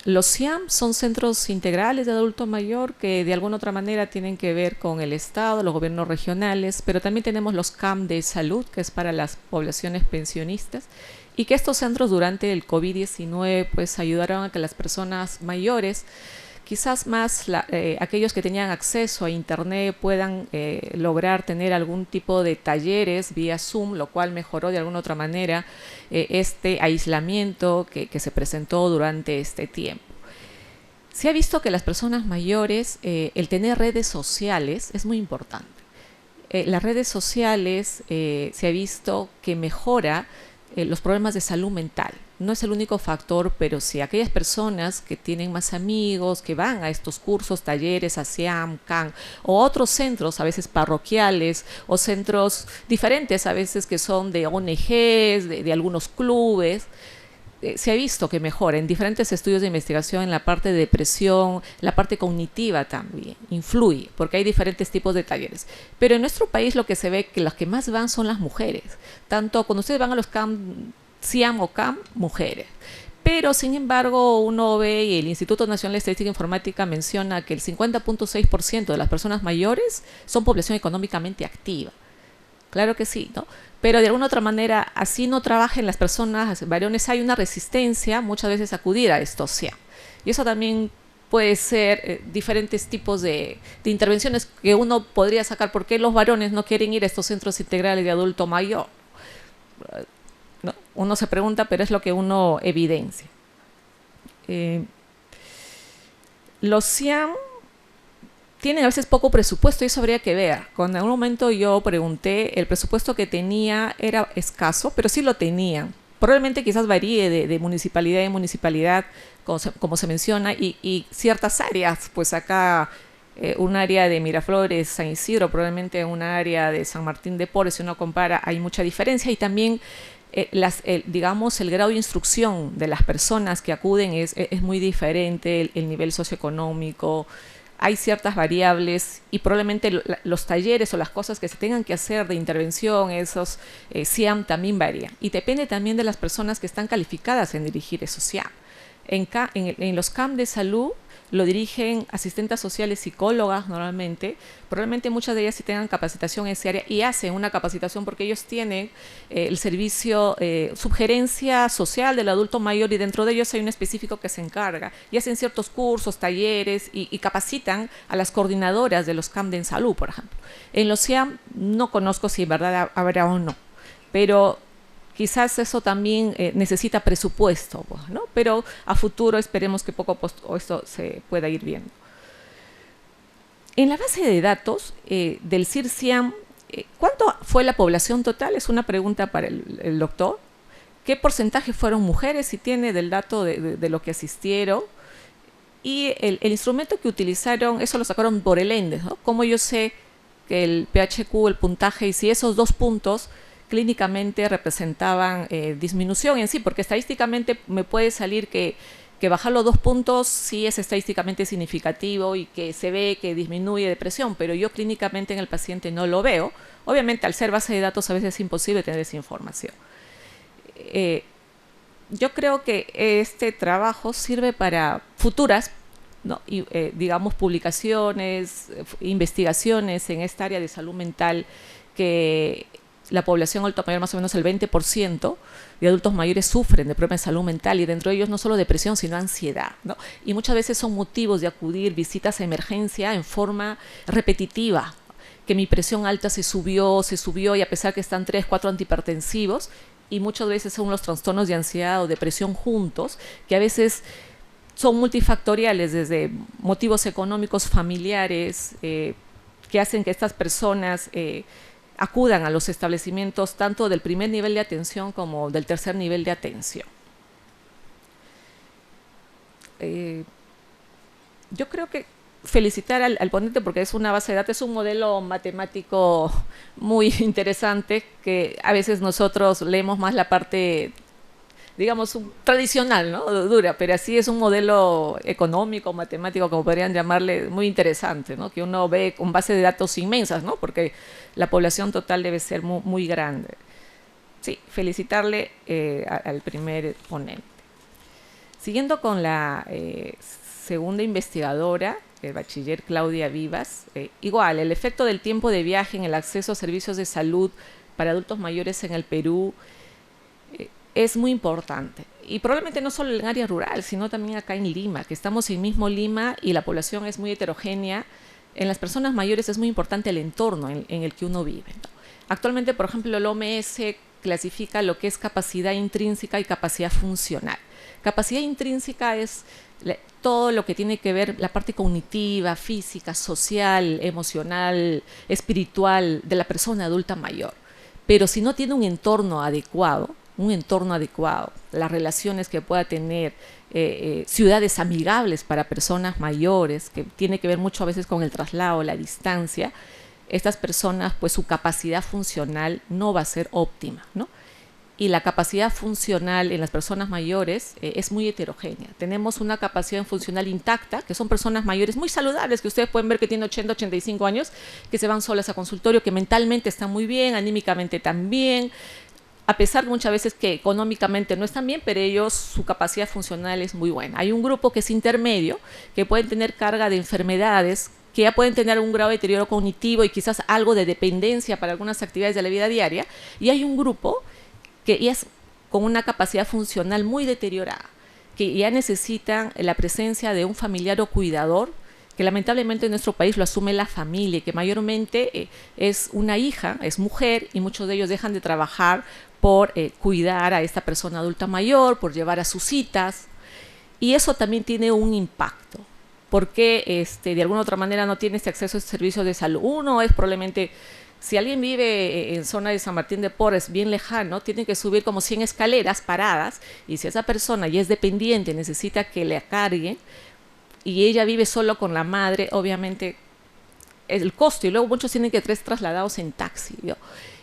los CIAM son centros integrales de adulto mayor que de alguna otra manera tienen que ver con el Estado, los gobiernos regionales, pero también tenemos los CAM de salud, que es para las poblaciones pensionistas, y que estos centros durante el COVID-19 pues ayudaron a que las personas mayores, quizás más aquellos que tenían acceso a internet, puedan lograr tener algún tipo de talleres vía Zoom, lo cual mejoró de alguna otra manera este aislamiento que se presentó durante este tiempo. Se ha visto que las personas mayores, el tener redes sociales es muy importante. Las redes sociales se ha visto que mejora los problemas de salud mental. No es el único factor, pero sí aquellas personas que tienen más amigos, que van a estos cursos, talleres, a CIAM, CAN, o otros centros, a veces parroquiales, o centros diferentes, a veces que son de ONGs, de algunos clubes, se ha visto que mejora en diferentes estudios de investigación en la parte de depresión, la parte cognitiva también, influye, porque hay diferentes tipos de talleres. Pero en nuestro país lo que se ve que las que más van son las mujeres, tanto cuando ustedes van a los CAM, CIAM o CAM, mujeres. Pero, sin embargo, uno ve, y el Instituto Nacional de Estadística e Informática menciona que el 50.6% de las personas mayores son población económicamente activa. Claro que sí, ¿no? Pero de alguna otra manera, así no trabajen las personas varones, hay una resistencia muchas veces a acudir a estos CIAM. Y eso también puede ser diferentes tipos de intervenciones que uno podría sacar. ¿Por qué los varones no quieren ir a estos centros integrales de adulto mayor? No, uno se pregunta, pero es lo que uno evidencia. Los CIAM tienen a veces poco presupuesto y eso habría que ver. Cuando en un momento yo pregunté, el presupuesto que tenía era escaso, pero sí lo tenían. Probablemente quizás varíe de municipalidad en municipalidad, como se menciona, y ciertas áreas, pues acá un área de Miraflores, San Isidro, probablemente un área de San Martín de Porres, si uno compara, hay mucha diferencia, y también digamos, el grado de instrucción de las personas que acuden es muy diferente, el nivel socioeconómico, hay ciertas variables y probablemente los talleres o las cosas que se tengan que hacer de intervención, esos CIAM también varían. Y depende también de las personas que están calificadas en dirigir esos CIAM. En los CAM de salud lo dirigen asistentes sociales, psicólogas normalmente, probablemente muchas de ellas sí tengan capacitación en esa área y hacen una capacitación porque ellos tienen el servicio subgerencia social del adulto mayor y dentro de ellos hay un específico que se encarga y hacen ciertos cursos, talleres y capacitan a las coordinadoras de los CAM de salud, por ejemplo. En los CIAM no conozco si en verdad habrá o no, pero quizás eso también necesita presupuesto, ¿no? Pero a futuro esperemos que poco a poco esto se pueda ir viendo. En la base de datos del CIR-CIAM, ¿cuánto fue la población total? Es una pregunta para el doctor. ¿Qué porcentaje fueron mujeres? Si tiene del dato de lo que asistieron. Y el instrumento que utilizaron, eso lo sacaron por el ENDES, ¿no? Como yo sé que el PHQ, el puntaje, y si esos 2 puntos clínicamente representaban disminución en sí, porque estadísticamente me puede salir que bajar los 2 puntos sí es estadísticamente significativo y que se ve que disminuye depresión, pero yo clínicamente en el paciente no lo veo. Obviamente al ser base de datos a veces es imposible tener esa información. Yo creo que este trabajo sirve para futuras, ¿no? digamos, publicaciones, investigaciones en esta área de salud mental, que la población adulta mayor, más o menos el 20% de adultos mayores sufren de problemas de salud mental y dentro de ellos no solo depresión, sino ansiedad, ¿no? Y muchas veces son motivos de acudir visitas a emergencia en forma repetitiva, que mi presión alta se subió y a pesar que están 3, 4 antihipertensivos y muchas veces son los trastornos de ansiedad o depresión juntos, que a veces son multifactoriales desde motivos económicos, familiares, que hacen que estas personas acudan a los establecimientos tanto del primer nivel de atención como del tercer nivel de atención. Yo creo que felicitar al ponente porque es una base de datos, es un modelo matemático muy interesante que a veces nosotros leemos más la parte, digamos, tradicional, ¿no? Dura, pero así es un modelo económico, matemático, como podrían llamarle, muy interesante, ¿no? Que uno ve con base de datos inmensas, ¿no? Porque la población total debe ser muy, muy grande. Sí, felicitarle al primer ponente. Siguiendo con la segunda investigadora, el bachiller Claudia Vivas, igual, el efecto del tiempo de viaje en el acceso a servicios de salud para adultos mayores en el Perú es muy importante. Y probablemente no solo en el área rural, sino también acá en Lima, que estamos en mismo Lima y la población es muy heterogénea. En las personas mayores es muy importante el entorno en el que uno vive, ¿no? Actualmente, por ejemplo, el OMS clasifica lo que es capacidad intrínseca y capacidad funcional. Capacidad intrínseca es todo lo que tiene que ver la parte cognitiva, física, social, emocional, espiritual de la persona adulta mayor. Pero si no tiene un entorno adecuado, las relaciones que pueda tener, ciudades amigables para personas mayores, que tiene que ver mucho a veces con el traslado, la distancia, estas personas, pues su capacidad funcional no va a ser óptima, ¿no? Y la capacidad funcional en las personas mayores es muy heterogénea. Tenemos una capacidad funcional intacta, que son personas mayores muy saludables, que ustedes pueden ver que tienen 80, 85 años, que se van solas a consultorio, que mentalmente están muy bien, anímicamente también, a pesar de muchas veces que económicamente no están bien, pero ellos, su capacidad funcional es muy buena. Hay un grupo que es intermedio, que pueden tener carga de enfermedades, que ya pueden tener un grado de deterioro cognitivo y quizás algo de dependencia para algunas actividades de la vida diaria, y hay un grupo que es con una capacidad funcional muy deteriorada, que ya necesitan la presencia de un familiar o cuidador, que lamentablemente en nuestro país lo asume la familia, que mayormente es una hija, es mujer, y muchos de ellos dejan de trabajar por cuidar a esta persona adulta mayor, por llevar a sus citas, y eso también tiene un impacto, porque de alguna u otra manera no tiene este acceso a estos servicios de salud. Uno es probablemente, si alguien vive en zona de San Martín de Porres, bien lejano, tiene que subir como 100 escaleras paradas, y si esa persona ya es dependiente, necesita que le carguen, y ella vive solo con la madre, obviamente el costo, y luego muchos tienen que ser trasladados en taxi, ¿no?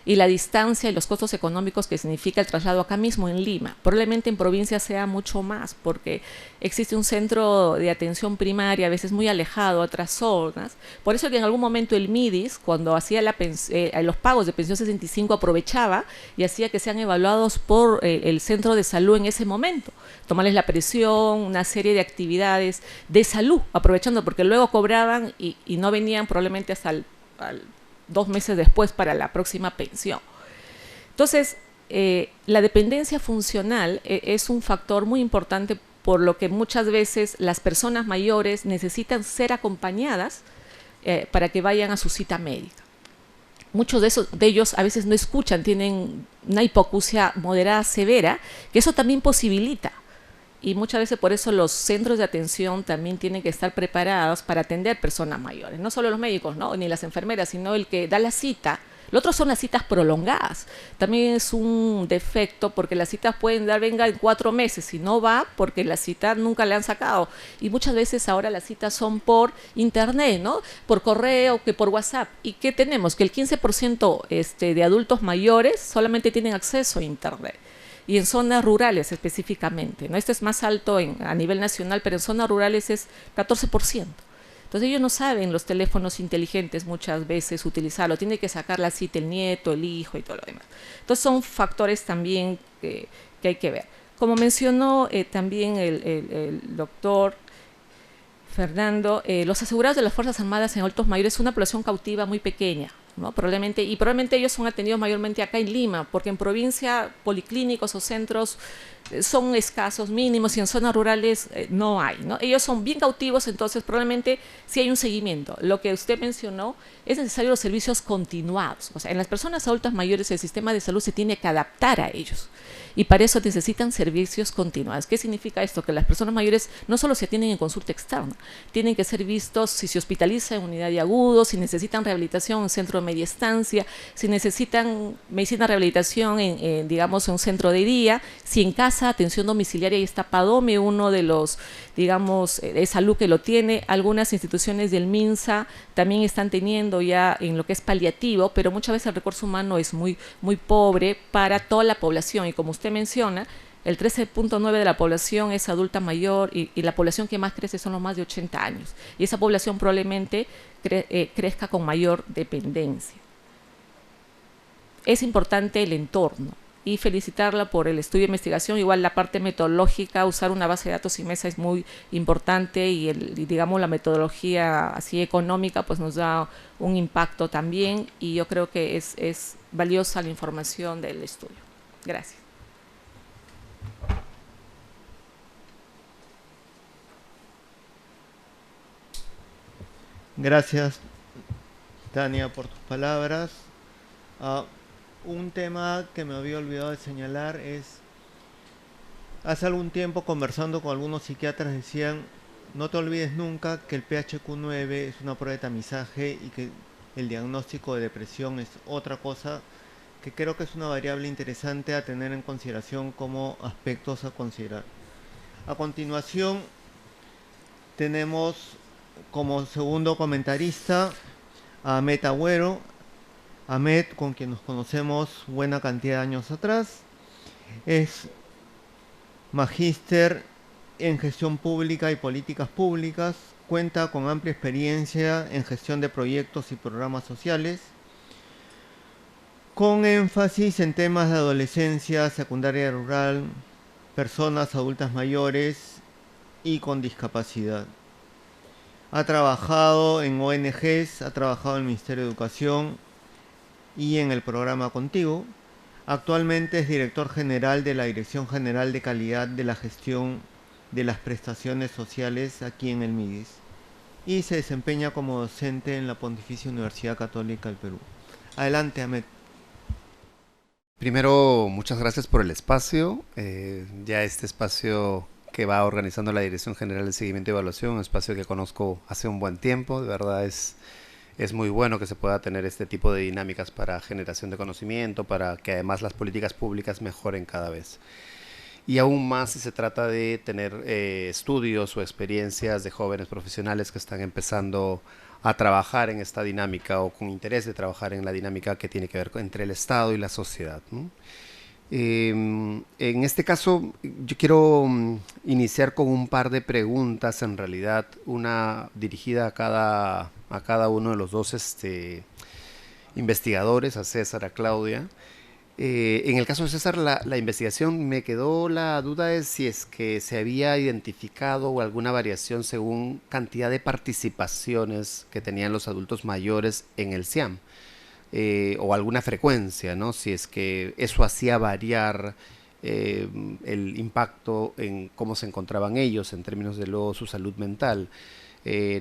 Y la distancia y los costos económicos que significa el traslado acá mismo en Lima. Probablemente en provincia sea mucho más, porque existe un centro de atención primaria a veces muy alejado a otras zonas. Por eso que en algún momento el MIDIS, cuando hacía los pagos de pensión 65, aprovechaba y hacía que sean evaluados por el centro de salud en ese momento. Tomarles la presión, una serie de actividades de salud, aprovechando, porque luego cobraban y no venían probablemente hasta al 2 meses después para la próxima pensión. Entonces, la dependencia funcional es un factor muy importante, por lo que muchas veces las personas mayores necesitan ser acompañadas para que vayan a su cita médica. Muchos de ellos a veces no escuchan, tienen una hipoacusia moderada severa, que eso también posibilita. Y muchas veces por eso los centros de atención también tienen que estar preparados para atender personas mayores. No solo los médicos, ¿no?, ni las enfermeras, sino el que da la cita. Lo otro son las citas prolongadas. También es un defecto, porque las citas pueden dar, venga, en 4 meses, y no va porque la cita nunca le han sacado. Y muchas veces ahora las citas son por internet, ¿no?, por correo, que por WhatsApp. ¿Y qué tenemos? Que el 15% de adultos mayores solamente tienen acceso a internet. Y en zonas rurales específicamente, ¿no? Este es más alto a nivel nacional, pero en zonas rurales es 14%. Entonces ellos no saben los teléfonos inteligentes muchas veces utilizarlo, tiene que sacar la cita el nieto, el hijo y todo lo demás. Entonces son factores también que hay que ver. Como mencionó también el doctor Fernando, los asegurados de las Fuerzas Armadas en adultos mayores es una población cautiva muy pequeña, ¿no? Probablemente ellos son atendidos mayormente acá en Lima, porque en provincia policlínicos o centros son escasos, mínimos, y en zonas rurales no hay, ¿no? Ellos son bien cautivos, entonces probablemente sí hay un seguimiento. Lo que usted mencionó, es necesario los servicios continuados. O sea, en las personas adultas mayores el sistema de salud se tiene que adaptar a ellos, y para eso necesitan servicios continuados. ¿Qué significa esto? Que las personas mayores no solo se atienden en consulta externa, tienen que ser vistos si se hospitaliza en unidad de agudos, si necesitan rehabilitación en centro de media estancia, si necesitan medicina de rehabilitación digamos, en un centro de día, si en casa, atención domiciliaria, y está PADOME, uno de los, digamos, de salud que lo tiene. Algunas instituciones del MINSA también están teniendo ya en lo que es paliativo, pero muchas veces el recurso humano es muy, muy pobre para toda la población, y como usted menciona, el 13.9% de la población es adulta mayor, y la población que más crece son los más de 80 años, y esa población probablemente crezca con mayor dependencia. Es importante el entorno, y felicitarla por el estudio de investigación. Igual la parte metodológica, usar una base de datos IMESA es muy importante, y digamos la metodología así económica pues nos da un impacto también, y yo creo que es valiosa la información del estudio. Gracias. Gracias, Tania, por tus palabras. Un tema que me había olvidado de señalar es, hace algún tiempo conversando con algunos psiquiatras decían, no te olvides nunca que el PHQ-9 es una prueba de tamizaje, y que el diagnóstico de depresión es otra cosa, que creo que es una variable interesante a tener en consideración como aspectos a considerar. A continuación tenemos como segundo comentarista a Ahmed Agüero. Ahmed, con quien nos conocemos buena cantidad de años atrás, es magíster en gestión pública y políticas públicas, cuenta con amplia experiencia en gestión de proyectos y programas sociales, con énfasis en temas de adolescencia, secundaria rural, personas adultas mayores y con discapacidad. Ha trabajado en ONGs, ha trabajado en el Ministerio de Educación y en el programa Contigo. Actualmente es director general de la Dirección General de Calidad de la Gestión de las prestaciones sociales aquí en el MIDIS y se desempeña como docente en la Pontificia Universidad Católica del Perú. Adelante, Ahmed. Primero, muchas gracias por el espacio. Ya este espacio que va organizando la Dirección General de Seguimiento y Evaluación, un espacio que conozco hace un buen tiempo, de verdad es muy bueno que se pueda tener este tipo de dinámicas para generación de conocimiento, para que además las políticas públicas mejoren cada vez. Y aún más si se trata de tener estudios o experiencias de jóvenes profesionales que están empezando a trabajar en esta dinámica o con interés de trabajar en la dinámica que tiene que ver entre el Estado y la sociedad, ¿no? En este caso yo quiero iniciar con un par de preguntas, en realidad una dirigida a cada uno de los dos investigadores, a César, a Claudia. En el caso de César, la investigación me quedó la duda de si es que se había identificado alguna variación según cantidad de participaciones que tenían los adultos mayores en el CIAM, o alguna frecuencia, ¿no? Si es que eso hacía variar el impacto en cómo se encontraban ellos en términos de luego su salud mental.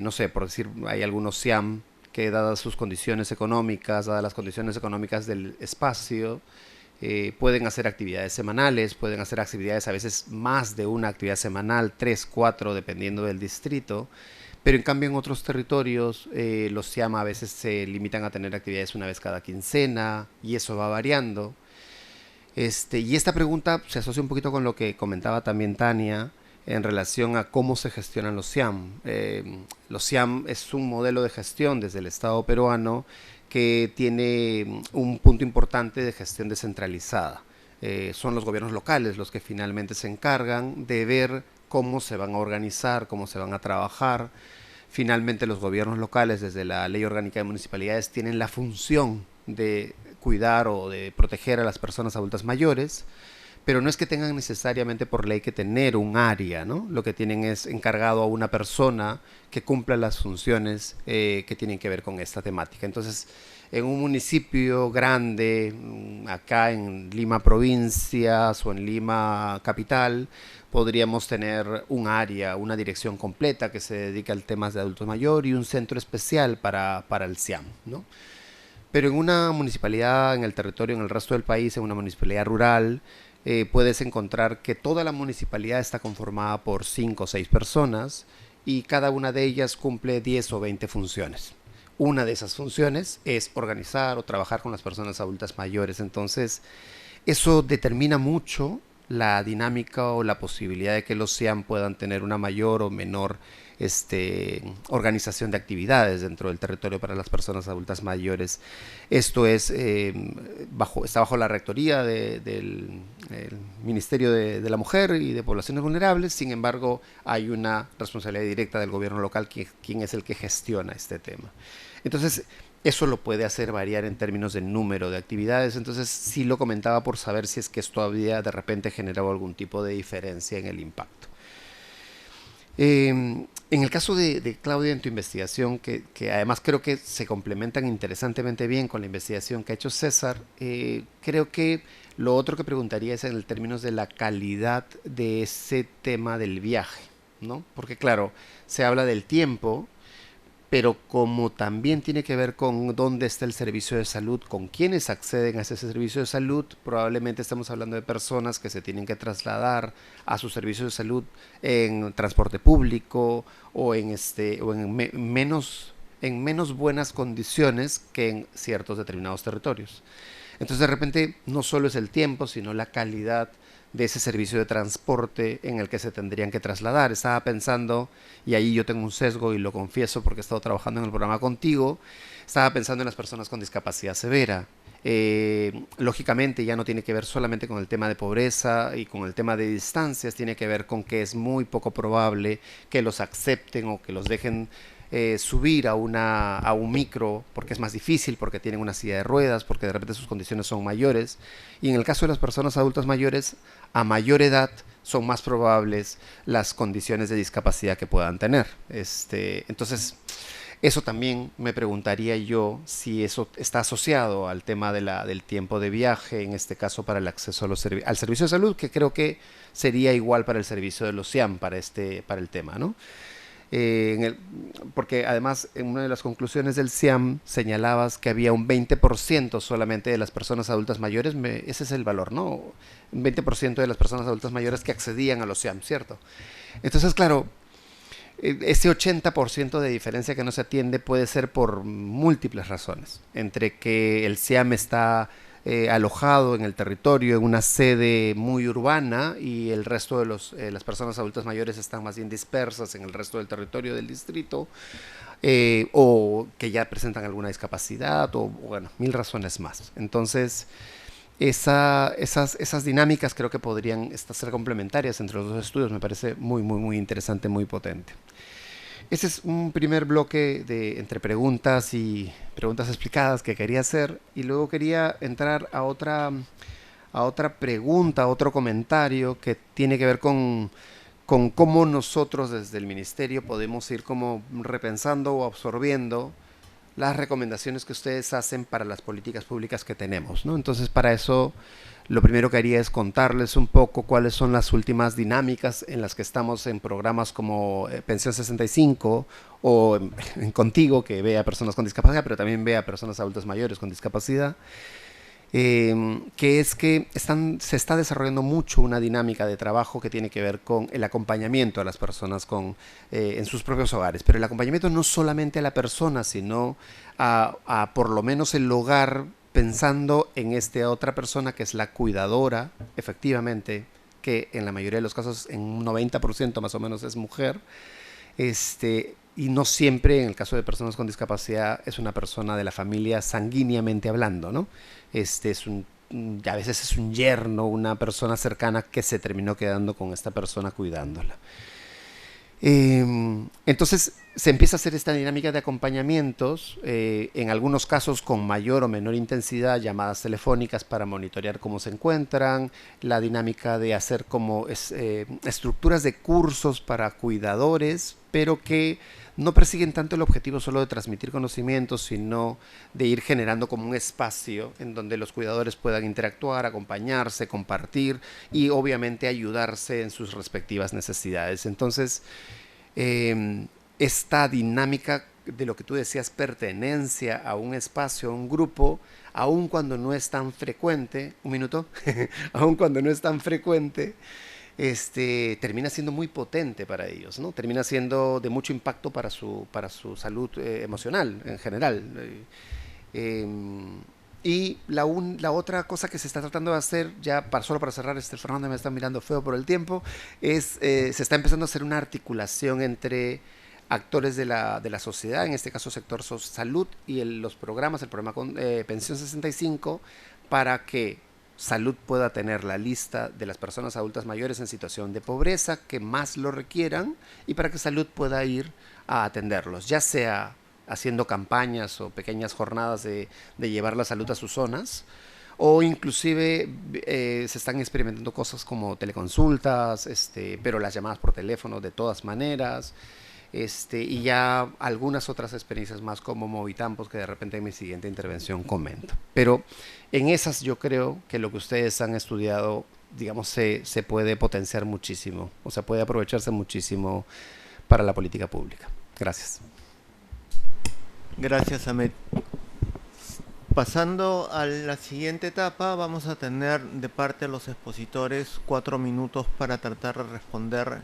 No sé, por decir, hay algunos CIAM que dadas sus condiciones económicas, dadas las condiciones económicas del espacio, pueden hacer actividades semanales, pueden hacer actividades a veces más de una actividad semanal, 3, 4, dependiendo del distrito, pero en cambio en otros territorios los CIAM a veces se limitan a tener actividades una vez cada quincena y eso va variando. Y esta pregunta se asocia un poquito con lo que comentaba también Tania, en relación a cómo se gestionan los CIAM. Los CIAM es un modelo de gestión desde el Estado peruano que tiene un punto importante de gestión descentralizada. Son los gobiernos locales los que finalmente se encargan de ver cómo se van a organizar, cómo se van a trabajar. Finalmente los gobiernos locales, desde la Ley Orgánica de Municipalidades, tienen la función de cuidar o de proteger a las personas adultas mayores, pero no es que tengan necesariamente por ley que tener un área, ¿no? Lo que tienen es encargado a una persona que cumpla las funciones que tienen que ver con esta temática. Entonces, en un municipio grande, acá en Lima provincias o en Lima capital, podríamos tener un área, una dirección completa que se dedica al tema de adultos mayores y un centro especial para el CIAM, ¿no? Pero en una municipalidad, en el territorio, en el resto del país, en una municipalidad rural, puedes encontrar que toda la municipalidad está conformada por 5 o 6 personas y cada una de ellas cumple 10 o 20 funciones. Una de esas funciones es organizar o trabajar con las personas adultas mayores. Entonces, eso determina mucho la dinámica o la posibilidad de que los CIAM puedan tener una mayor o menor organización de actividades dentro del territorio para las personas adultas mayores. Esto es está bajo la rectoría del Ministerio de la Mujer y de Poblaciones Vulnerables. Sin embargo, hay una responsabilidad directa del gobierno local, quien es el que gestiona este tema. Entonces, eso lo puede hacer variar en términos de número de actividades. Entonces, sí lo comentaba por saber si es que esto había de repente generado algún tipo de diferencia en el impacto. En el caso de Claudia, en tu investigación, que además creo que se complementan interesantemente bien con la investigación que ha hecho César, creo que lo otro que preguntaría es en el términos de la calidad de ese tema del viaje, ¿no? Porque claro, se habla del tiempo, pero como también tiene que ver con dónde está el servicio de salud, con quienes acceden a ese servicio de salud, probablemente estamos hablando de personas que se tienen que trasladar a su servicio de salud en transporte público o en menos buenas condiciones que en ciertos determinados territorios. Entonces de repente no solo es el tiempo, sino la calidad de ese servicio de transporte en el que se tendrían que trasladar. Estaba pensando, y ahí yo tengo un sesgo y lo confieso porque he estado trabajando en el programa contigo, estaba pensando en las personas con discapacidad severa. Lógicamente ya no tiene que ver solamente con el tema de pobreza y con el tema de distancias, tiene que ver con que es muy poco probable que los acepten o que los dejen subir a un micro, porque es más difícil, porque tienen una silla de ruedas, porque de repente sus condiciones son mayores. Y en el caso de las personas adultas mayores, a mayor edad son más probables las condiciones de discapacidad que puedan tener. Entonces, Eso también me preguntaría yo si eso está asociado al tema del tiempo de viaje, en este caso para el acceso a al servicio de salud, que creo que sería igual para el servicio de los CIAM, para el tema, ¿no? Porque además en una de las conclusiones del CIAM señalabas que había un 20% solamente de las personas adultas mayores, ese es el valor, ¿no? Un 20% de las personas adultas mayores que accedían a los CIAM, ¿cierto? Entonces, claro, ese 80% de diferencia que no se atiende puede ser por múltiples razones, entre que el CIAM está alojado en el territorio, en una sede muy urbana, y el resto de las personas adultas mayores están más bien dispersas en el resto del territorio del distrito, o que ya presentan alguna discapacidad, o bueno, mil razones más. Entonces, esas dinámicas creo que podrían ser complementarias entre los dos estudios. Me parece muy, muy, muy interesante, muy potente. Ese es un primer bloque entre preguntas y preguntas explicadas que quería hacer, y luego quería entrar a otra pregunta, a otro comentario que tiene que ver con cómo nosotros desde el Ministerio podemos ir como repensando o absorbiendo las recomendaciones que ustedes hacen para las políticas públicas que tenemos, ¿no? Entonces, para eso, lo primero que haría es contarles un poco cuáles son las últimas dinámicas en las que estamos en programas como Pensión 65 o en Contigo, que ve a personas con discapacidad, pero también ve a personas adultas mayores con discapacidad. Que es que se está desarrollando mucho una dinámica de trabajo que tiene que ver con el acompañamiento a las personas en sus propios hogares, pero el acompañamiento no solamente a la persona, sino a por lo menos el hogar, pensando en esta otra persona que es la cuidadora, efectivamente, que en la mayoría de los casos, en un 90% más o menos, es mujer, y no siempre, en el caso de personas con discapacidad, es una persona de la familia sanguíneamente hablando, ¿no? A veces es un yerno, una persona cercana que se terminó quedando con esta persona cuidándola. Entonces se empieza a hacer esta dinámica de acompañamientos, en algunos casos con mayor o menor intensidad, llamadas telefónicas para monitorear cómo se encuentran, la dinámica de hacer como estructuras de cursos para cuidadores, pero que no persiguen tanto el objetivo solo de transmitir conocimientos, sino de ir generando como un espacio en donde los cuidadores puedan interactuar, acompañarse, compartir y obviamente ayudarse en sus respectivas necesidades. Entonces, esta dinámica de lo que tú decías, pertenencia a un espacio, a un grupo, aun cuando no es tan frecuente, aun cuando no es tan frecuente, termina siendo muy potente para ellos, ¿no? Termina siendo de mucho impacto para su salud emocional en general. Y la otra cosa que se está tratando de hacer, ya solo para cerrar, Fernando me está mirando feo por el tiempo, se está empezando a hacer una articulación entre actores de la sociedad, en este caso sector salud, y los programas, el programa con Pensión 65, para que Salud pueda tener la lista de las personas adultas mayores en situación de pobreza que más lo requieran, y para que Salud pueda ir a atenderlos, ya sea haciendo campañas o pequeñas jornadas de llevar la salud a sus zonas, o inclusive se están experimentando cosas como teleconsultas, pero las llamadas por teléfono de todas maneras, y ya algunas otras experiencias más como Movitampos, que de repente en mi siguiente intervención comento. Pero en esas yo creo que lo que ustedes han estudiado, digamos, se puede potenciar muchísimo, o sea, puede aprovecharse muchísimo para la política pública. Gracias. Gracias, Ahmed. Pasando a la siguiente etapa, vamos a tener de parte de los expositores 4 minutos para tratar de responder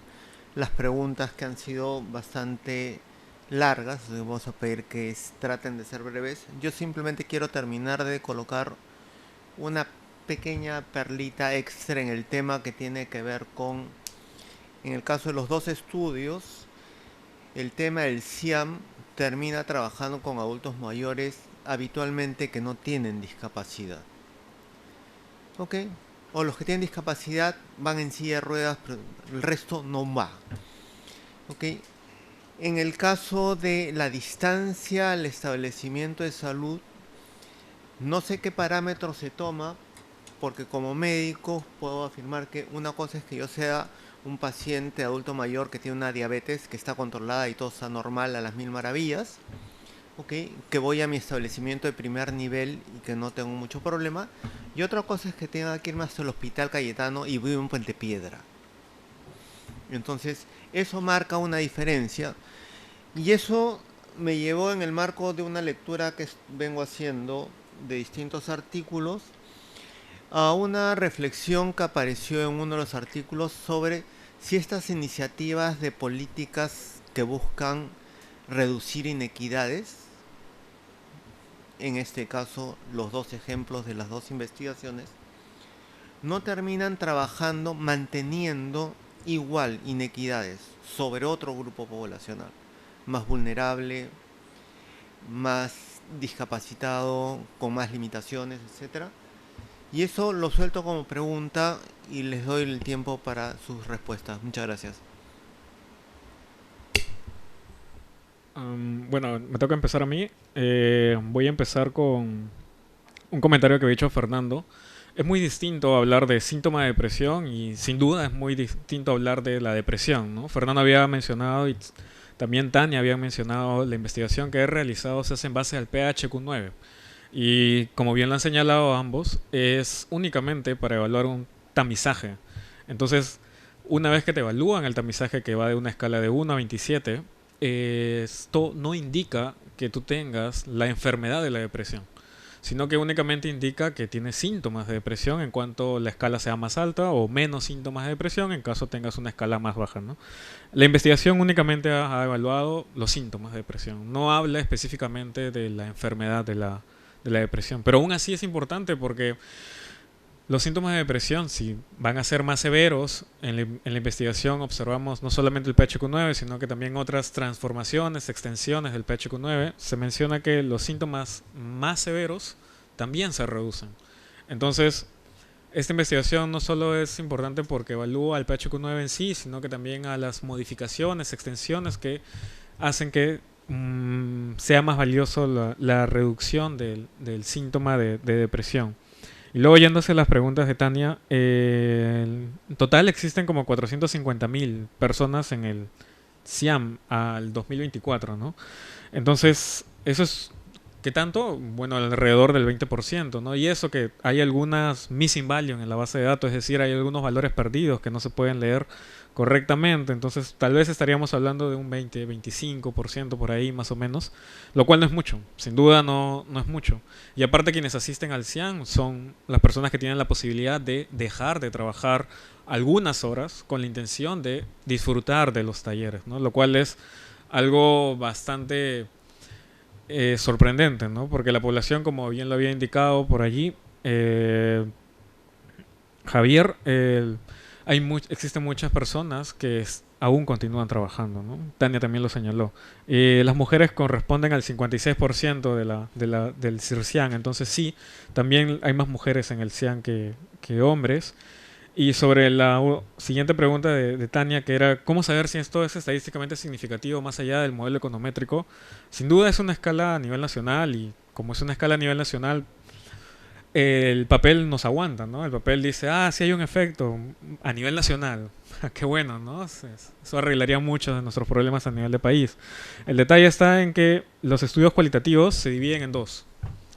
las preguntas que han sido bastante largas. Vamos a pedir que traten de ser breves. Yo simplemente quiero terminar de colocar una pequeña perlita extra en el tema que tiene que ver con, en el caso de los dos estudios, el tema del CIAM termina trabajando con adultos mayores habitualmente que no tienen discapacidad. ¿Ok? O los que tienen discapacidad van en silla de ruedas, pero el resto no va. ¿Ok? En el caso de la distancia al establecimiento de salud, no sé qué parámetro se toma, porque como médico puedo afirmar que una cosa es que yo sea un paciente adulto mayor que tiene una diabetes que está controlada y todo está normal a las mil maravillas, ¿okay? Que voy a mi establecimiento de primer nivel y que no tengo mucho problema. Y otra cosa es que tenga que irme hasta el Hospital Cayetano y vivo en Puente Piedra. Entonces, eso marca una diferencia. Y eso me llevó, en el marco de una lectura que vengo haciendo de distintos artículos, a una reflexión que apareció en uno de los artículos sobre si estas iniciativas de políticas que buscan reducir inequidades, en este caso los dos ejemplos de las dos investigaciones, no terminan trabajando manteniendo igual inequidades sobre otro grupo poblacional, más vulnerable, más discapacitado, con más limitaciones, etcétera. Y eso lo suelto como pregunta y les doy el tiempo para sus respuestas. Muchas gracias. Bueno, me toca empezar a mí. Voy a empezar con un comentario que había hecho Fernando. Es muy distinto hablar de síntoma de depresión y sin duda es muy distinto hablar de la depresión, ¿no? Fernando había mencionado y también Tania había mencionado la investigación que he realizado se hace en base al PHQ-9. Y como bien lo han señalado ambos, es únicamente para evaluar un tamizaje. Entonces, una vez que te evalúan el tamizaje que va de una escala de 1 a 27, esto no indica que tú tengas la enfermedad de la depresión, sino que únicamente indica que tienes síntomas de depresión en cuanto la escala sea más alta o menos síntomas de depresión en caso tengas una escala más baja, ¿no? La investigación únicamente ha evaluado los síntomas de depresión, no habla específicamente de la enfermedad de la depresión, pero aún así es importante porque los síntomas de depresión, si van a ser más severos, en la investigación observamos no solamente el PHQ-9, sino que también otras transformaciones, extensiones del PHQ-9. Se menciona que los síntomas más severos también se reducen. Entonces, esta investigación no solo es importante porque evalúa el PHQ-9 en sí, sino que también a las modificaciones, extensiones que hacen que sea más valioso la reducción del síntoma de depresión. Y luego yéndose a las preguntas de Tania, en total existen como 450.000 personas en el CIAM al 2024, ¿no? Entonces, eso es, ¿qué tanto? Bueno, alrededor del 20%, ¿no? Y eso que hay algunas missing value en la base de datos, es decir, hay algunos valores perdidos que no se pueden leer correctamente, entonces tal vez estaríamos hablando de un 20-25% por ahí más o menos, lo cual no es mucho, sin duda no es mucho. Y aparte quienes asisten al CIAM son las personas que tienen la posibilidad de dejar de trabajar algunas horas con la intención de disfrutar de los talleres, ¿no? Lo cual es algo bastante sorprendente, ¿no? Porque la población, como bien lo había indicado por allí, Javier, existen muchas personas que aún continúan trabajando, ¿no? Tania también lo señaló. Las mujeres corresponden al 56% del CIRCIAN, entonces sí, también hay más mujeres en el CIAN que hombres. Y sobre la siguiente pregunta de Tania, que era ¿cómo saber si esto es estadísticamente significativo más allá del modelo econométrico? Sin duda es una escala a nivel nacional y como es una escala a nivel nacional, el papel nos aguanta, ¿no? El papel dice, sí hay un efecto a nivel nacional. Qué bueno, ¿no? Eso arreglaría muchos de nuestros problemas a nivel de país. El detalle está en que los estudios cualitativos se dividen en dos.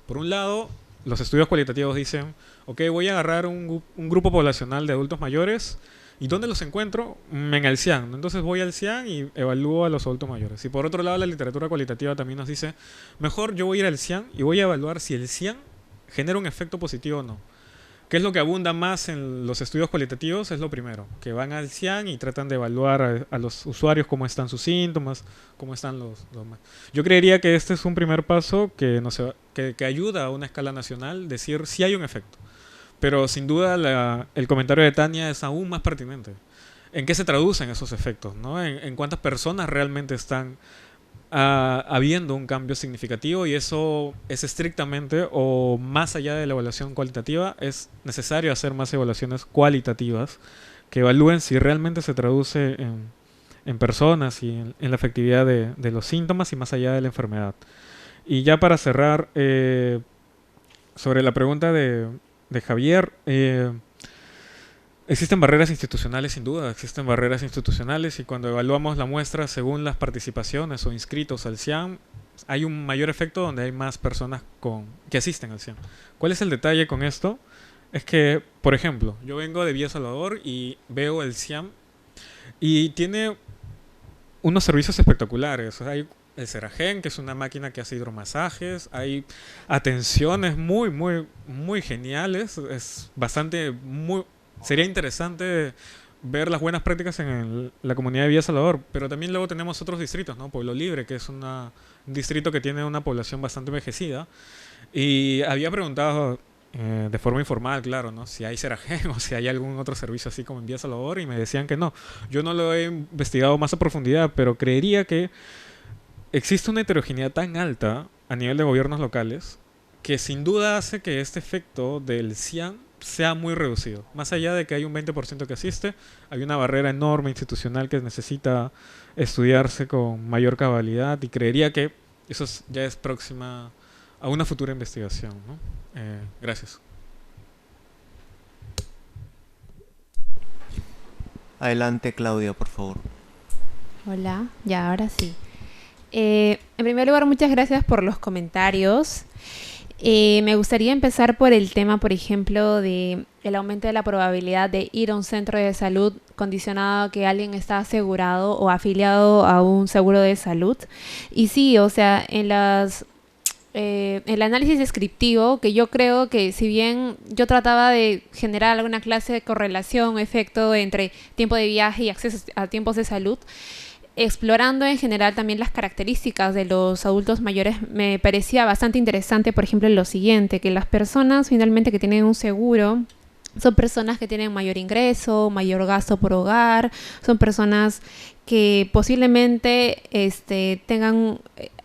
Por un lado, los estudios cualitativos dicen, ok, voy a agarrar un grupo poblacional de adultos mayores. ¿Y dónde los encuentro? En el CIAN. Entonces voy al CIAN y evalúo a los adultos mayores. Y por otro lado, la literatura cualitativa también nos dice, mejor yo voy a ir al CIAN y voy a evaluar si el CIAN genera un efecto positivo o no. ¿Qué es lo que abunda más en los estudios cualitativos? Es lo primero, que van al CIAN y tratan de evaluar a los usuarios cómo están sus síntomas, cómo están los más. Yo creería que este es un primer paso que ayuda a una escala nacional decir si hay un efecto. Pero sin duda el comentario de Tania es aún más pertinente. ¿En qué se traducen esos efectos, ¿no? ¿En cuántas personas realmente están habiendo un cambio significativo? Y eso es estrictamente o más allá de la evaluación cualitativa, es necesario hacer más evaluaciones cualitativas que evalúen si realmente se traduce en personas y en la efectividad de los síntomas y más allá de la enfermedad. Y ya para cerrar, sobre la pregunta de Javier, Existen barreras institucionales, sin duda, existen barreras institucionales, y cuando evaluamos la muestra según las participaciones o inscritos al CIAM, hay un mayor efecto donde hay más personas que asisten al CIAM. ¿Cuál es el detalle con esto? Es que, por ejemplo, yo vengo de Villa Salvador y veo el CIAM y tiene unos servicios espectaculares. O sea, hay el Seragen, que es una máquina que hace hidromasajes, hay atenciones muy geniales, es bastante, sería interesante ver las buenas prácticas en la comunidad de Villa Salvador, pero también luego tenemos otros distritos, ¿no? Pueblo Libre, que es un distrito que tiene una población bastante envejecida, y había preguntado de forma informal, claro, ¿no? Si hay Seragen o si hay algún otro servicio así como en Villa Salvador, y me decían que no. Yo no lo he investigado más a profundidad, pero creería que existe una heterogeneidad tan alta a nivel de gobiernos locales que sin duda hace que este efecto del CIAM sea muy reducido. Más allá de que hay un 20% que asiste, hay una barrera enorme institucional que necesita estudiarse con mayor cabalidad, y creería que eso ya es próxima a una futura investigación, ¿no? Gracias. Adelante, Claudia, por favor. Hola, ya, ahora sí. En primer lugar, muchas gracias por los comentarios. Me gustaría empezar por el tema, por ejemplo, de el aumento de la probabilidad de ir a un centro de salud condicionado a que alguien está asegurado o afiliado a un seguro de salud. Y sí, o sea, el análisis descriptivo, que yo creo que si bien yo trataba de generar alguna clase de correlación o efecto entre tiempo de viaje y acceso a tiempos de salud, explorando en general también las características de los adultos mayores, me parecía bastante interesante, por ejemplo, lo siguiente, que las personas finalmente que tienen un seguro son personas que tienen mayor ingreso, mayor gasto por hogar, son personas que posiblemente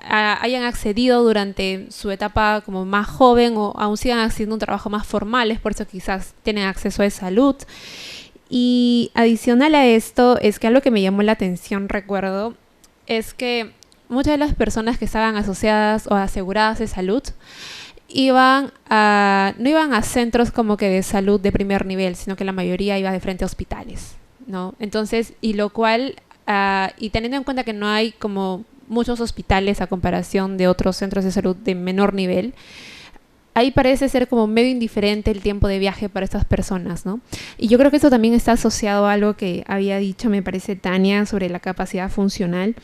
hayan accedido durante su etapa como más joven o aún sigan accediendo a un trabajo más formal, es por eso quizás tienen acceso a salud. Y adicional a esto, es que algo que me llamó la atención, recuerdo, es que muchas de las personas que estaban asociadas o aseguradas de salud no iban a centros como que de salud de primer nivel, sino que la mayoría iba de frente a hospitales, ¿no? Entonces, y teniendo en cuenta que no hay como muchos hospitales a comparación de otros centros de salud de menor nivel, ahí parece ser como medio indiferente el tiempo de viaje para estas personas, ¿no? Y yo creo que eso también está asociado a algo que había dicho, me parece, Tania, sobre la capacidad funcional.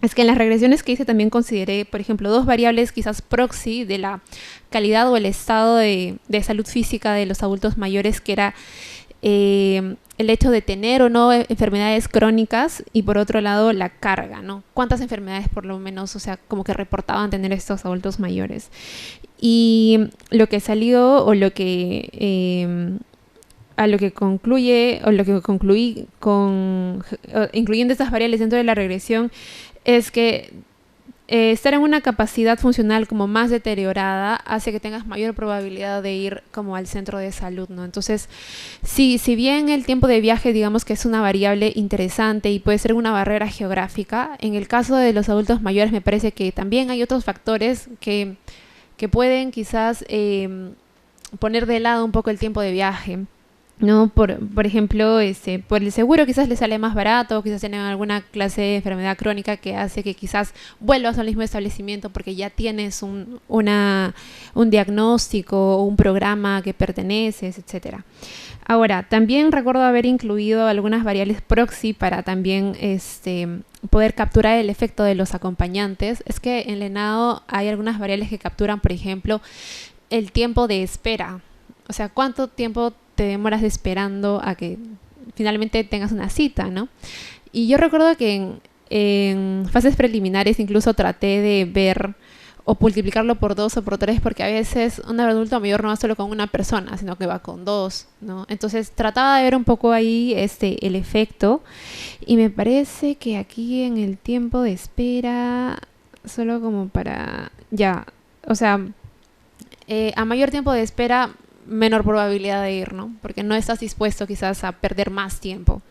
Es que en las regresiones que hice también consideré, por ejemplo, dos variables quizás proxy de la calidad o el estado de salud física de los adultos mayores, que era el hecho de tener o no enfermedades crónicas, y por otro lado la carga, ¿no? ¿Cuántas enfermedades por lo menos, o sea, como que reportaban tener estos adultos mayores? Y lo que salió, o lo que concluí incluyendo estas variables dentro de la regresión, es que estar en una capacidad funcional como más deteriorada hace que tengas mayor probabilidad de ir como al centro de salud, ¿no? Entonces, si bien el tiempo de viaje, digamos que es una variable interesante y puede ser una barrera geográfica, en el caso de los adultos mayores me parece que también hay otros factores que pueden quizás poner de lado un poco el tiempo de viaje, ¿no? Por ejemplo, por el seguro quizás le sale más barato, quizás tienen alguna clase de enfermedad crónica que hace que quizás vuelvas al mismo establecimiento porque ya tienes un diagnóstico o un programa que perteneces, etcétera. Ahora, también recuerdo haber incluido algunas variables proxy para también poder capturar el efecto de los acompañantes. Es que en Lenado hay algunas variables que capturan, por ejemplo, el tiempo de espera. O sea, cuánto tiempo te demoras esperando a que finalmente tengas una cita, ¿no? Y yo recuerdo que en fases preliminares incluso traté de ver o multiplicarlo por 2 o por 3, porque a veces un adulto mayor no va solo con una persona, sino que va con 2, ¿no? Entonces trataba de ver un poco ahí el efecto, y me parece que aquí en el tiempo de espera, solo como para, o sea, a mayor tiempo de espera, menor probabilidad de ir, ¿no? Porque no estás dispuesto quizás a perder más tiempo.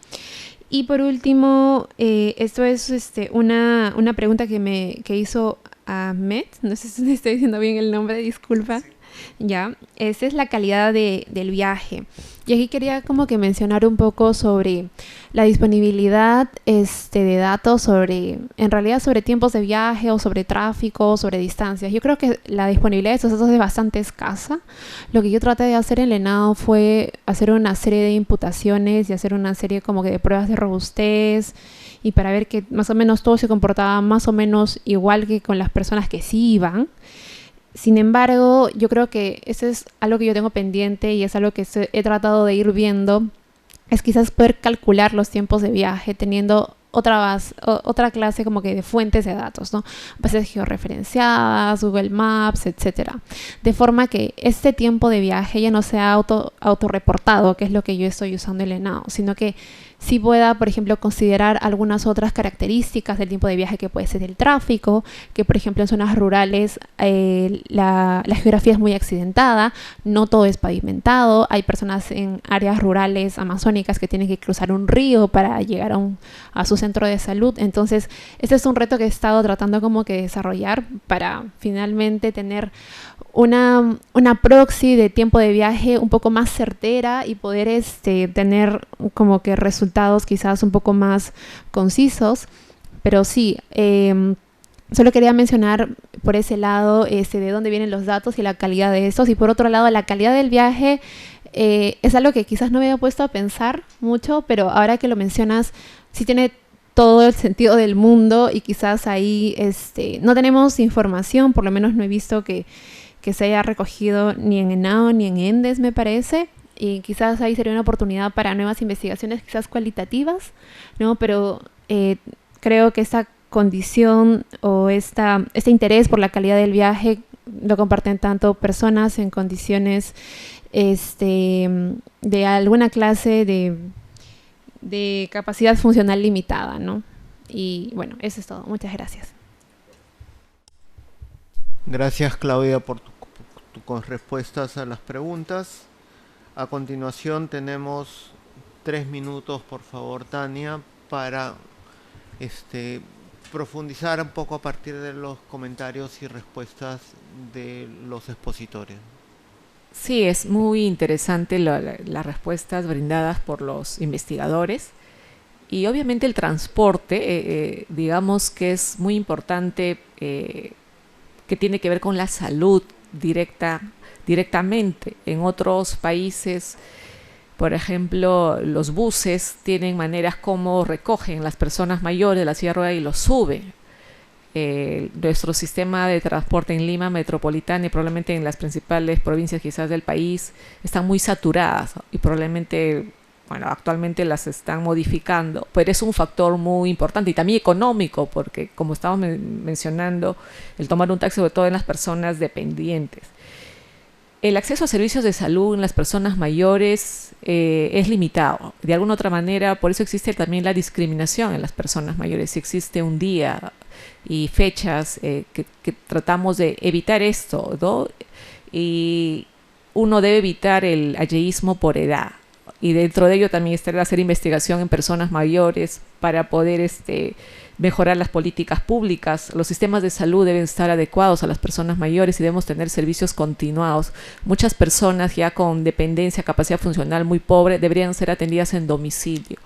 Y por último, esto es una pregunta que hizo Ahmed, no sé si estoy diciendo bien el nombre, disculpa. Sí. Ya, esa es la calidad del viaje. Y aquí quería como que mencionar un poco sobre la disponibilidad de datos en realidad sobre tiempos de viaje o sobre tráfico, sobre distancias. Yo creo que la disponibilidad de estos datos es bastante escasa. Lo que yo traté de hacer en el ENAO fue hacer una serie de imputaciones y hacer una serie como que de pruebas de robustez y para ver que más o menos todo se comportaba más o menos igual que con las personas que sí iban. Sin embargo, yo creo que eso es algo que yo tengo pendiente y es algo que he tratado de ir viendo, es quizás poder calcular los tiempos de viaje teniendo otra clase como que de fuentes de datos, ¿no? Bases georreferenciadas, Google Maps, etcétera. De forma que este tiempo de viaje ya no sea autorreportado, que es lo que yo estoy usando el ENAO, sino que sí pueda, por ejemplo, considerar algunas otras características del tiempo de viaje que puede ser el tráfico, que por ejemplo en zonas rurales la geografía es muy accidentada, no todo es pavimentado, hay personas en áreas rurales amazónicas que tienen que cruzar un río para llegar a su centro de salud. Entonces, este es un reto que he estado tratando como que desarrollar para finalmente tener una proxy de tiempo de viaje un poco más certera y poder tener como que resultados quizás un poco más concisos. Pero sí, solo quería mencionar por ese lado de dónde vienen los datos y la calidad de estos. Y por otro lado, la calidad del viaje es algo que quizás no me había puesto a pensar mucho, pero ahora que lo mencionas, sí tiene todo el sentido del mundo y quizás ahí no tenemos información, por lo menos no he visto que se haya recogido ni en ENAO ni en ENDES, me parece, y quizás ahí sería una oportunidad para nuevas investigaciones, quizás cualitativas, ¿no? Pero creo que esta condición o este interés por la calidad del viaje lo comparten tanto personas en condiciones de alguna clase de capacidad funcional limitada, ¿no? Y bueno, eso es todo. Muchas gracias. Gracias, Claudia, por tus respuestas a las preguntas. A continuación tenemos 3 minutos, por favor, Tania, para profundizar un poco a partir de los comentarios y respuestas de los expositores. Sí, es muy interesante las respuestas brindadas por los investigadores y obviamente el transporte, digamos que es muy importante, que tiene que ver con la salud directamente. En otros países, por ejemplo, los buses tienen maneras como recogen las personas mayores de la silla de ruedas y los suben. Nuestro sistema de transporte en Lima metropolitana y probablemente en las principales provincias quizás del país están muy saturadas y probablemente, bueno, actualmente las están modificando, pero es un factor muy importante y también económico porque, como estábamos mencionando, el tomar un taxi, sobre todo en las personas dependientes. El acceso a servicios de salud en las personas mayores es limitado. De alguna otra manera, por eso existe también la discriminación en las personas mayores. Si existe un día y fechas que tratamos de evitar esto, ¿no? Y uno debe evitar el ayeísmo por edad. Y dentro de ello también está el hacer investigación en personas mayores para poder mejorar las políticas públicas. Los sistemas de salud deben estar adecuados a las personas mayores y debemos tener servicios continuados. Muchas personas ya con dependencia, capacidad funcional muy pobre, deberían ser atendidas en domicilio.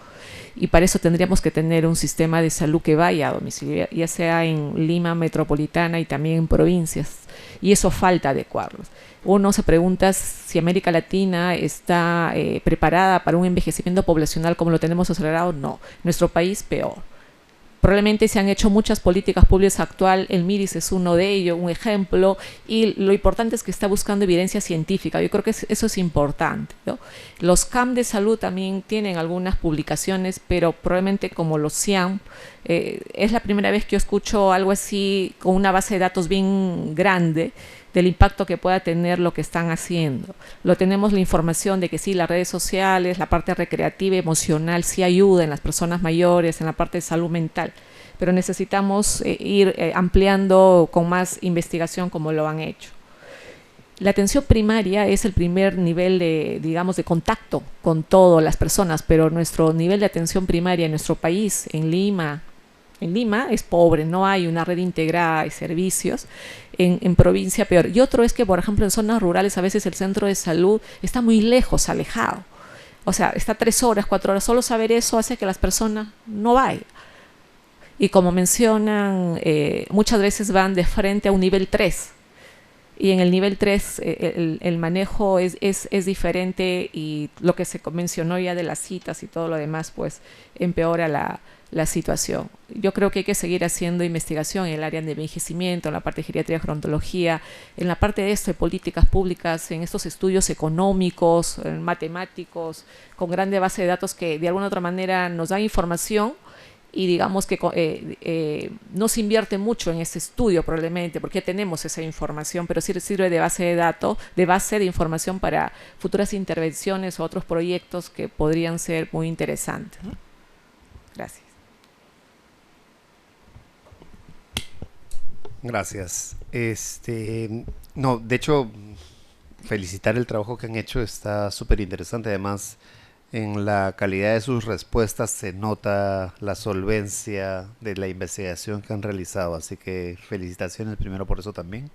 Y para eso tendríamos que tener un sistema de salud que vaya a domicilio, ya sea en Lima metropolitana y también en provincias. Y eso falta adecuarlos. Uno se pregunta si América Latina está preparada para un envejecimiento poblacional como lo tenemos acelerado. No, nuestro país peor. Probablemente se han hecho muchas políticas públicas actual, el MIRIS es uno de ellos, un ejemplo, y lo importante es que está buscando evidencia científica. Yo creo que eso es importante, ¿no? Los CAM de salud también tienen algunas publicaciones, pero probablemente como los CIAM, es la primera vez que yo escucho algo así con una base de datos bien grande del impacto que pueda tener lo que están haciendo. Tenemos la información de que sí, las redes sociales, la parte recreativa, emocional, sí ayuda en las personas mayores, en la parte de salud mental, pero necesitamos ir ampliando con más investigación como lo han hecho. La atención primaria es el primer nivel de, digamos, de contacto con todas las personas, pero nuestro nivel de atención primaria en nuestro país, en Lima es pobre, no hay una red integrada de servicios. en provincia peor. Y otro es que, por ejemplo, en zonas rurales a veces el centro de salud está muy lejos, alejado. O sea, está 3 horas, 4 horas. Solo saber eso hace que las personas no vayan. Y como mencionan, muchas veces van de frente a un nivel 3. Y en el nivel 3 el manejo es diferente, y lo que se mencionó ya de las citas y todo lo demás, pues empeora la situación. Yo creo que hay que seguir haciendo investigación en el área de envejecimiento, en la parte de geriatría, gerontología, en la parte de esto de políticas públicas, en estos estudios económicos, matemáticos, con grande base de datos que de alguna u otra manera nos dan información. Y digamos que no se invierte mucho en ese estudio probablemente, porque ya tenemos esa información, pero sí sirve de base de datos, de base de información para futuras intervenciones o otros proyectos que podrían ser muy interesantes, ¿no? Gracias. Gracias. No, de hecho, felicitar el trabajo que han hecho, está súper interesante. Además, en la calidad de sus respuestas se nota la solvencia de la investigación que han realizado, así que felicitaciones primero por eso también.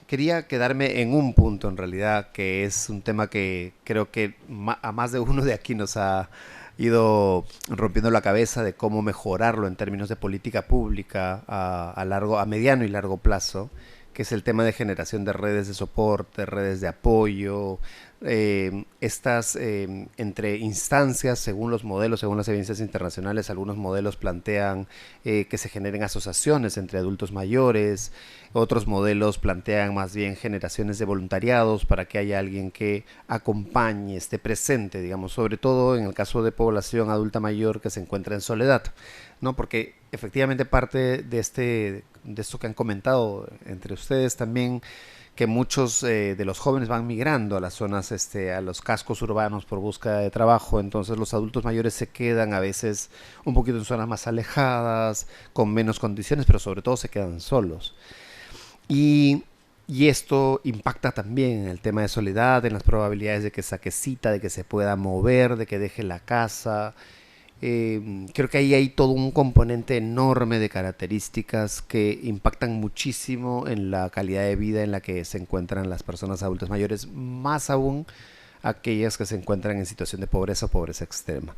Quería quedarme en un punto en realidad, que es un tema que creo que a más de uno de aquí nos ha ido rompiendo la cabeza de cómo mejorarlo en términos de política pública a mediano y largo plazo, que es el tema de generación de redes de soporte, redes de apoyo, estas entre instancias, según los modelos, según las evidencias internacionales. Algunos modelos plantean que se generen asociaciones entre adultos mayores, otros modelos plantean más bien generaciones de voluntariados para que haya alguien que acompañe, esté presente, digamos, sobre todo en el caso de población adulta mayor que se encuentra en soledad, ¿no? Porque efectivamente parte de esto que han comentado entre ustedes también, que muchos de los jóvenes van migrando a las zonas, a los cascos urbanos por búsqueda de trabajo. Entonces los adultos mayores se quedan a veces un poquito en zonas más alejadas, con menos condiciones, pero sobre todo se quedan solos. Y esto impacta también en el tema de soledad, en las probabilidades de que saque cita, de que se pueda mover, de que deje la casa. Creo que ahí hay todo un componente enorme de características que impactan muchísimo en la calidad de vida en la que se encuentran las personas adultas mayores, más aún aquellas que se encuentran en situación de pobreza o pobreza extrema.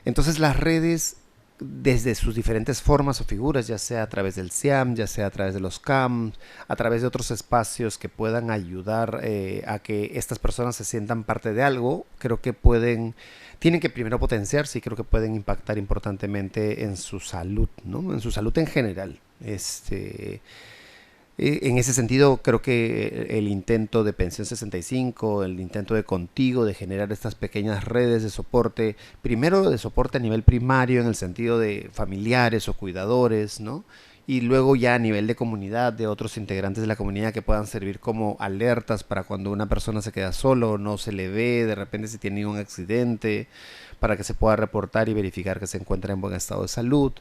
Entonces las redes, desde sus diferentes formas o figuras, ya sea a través del CIAM, ya sea a través de los CAM, a través de otros espacios que puedan ayudar a que estas personas se sientan parte de algo, creo que tienen que primero potenciarse, y creo que pueden impactar importantemente en su salud, ¿no? En su salud en general. En ese sentido, creo que el intento de Pensión 65, el intento de Contigo, de generar estas pequeñas redes de soporte, primero de soporte a nivel primario en el sentido de familiares o cuidadores, ¿no? Y luego ya a nivel de comunidad, de otros integrantes de la comunidad que puedan servir como alertas para cuando una persona se queda solo, no se le ve, de repente si tiene un accidente, para que se pueda reportar y verificar que se encuentra en buen estado de salud.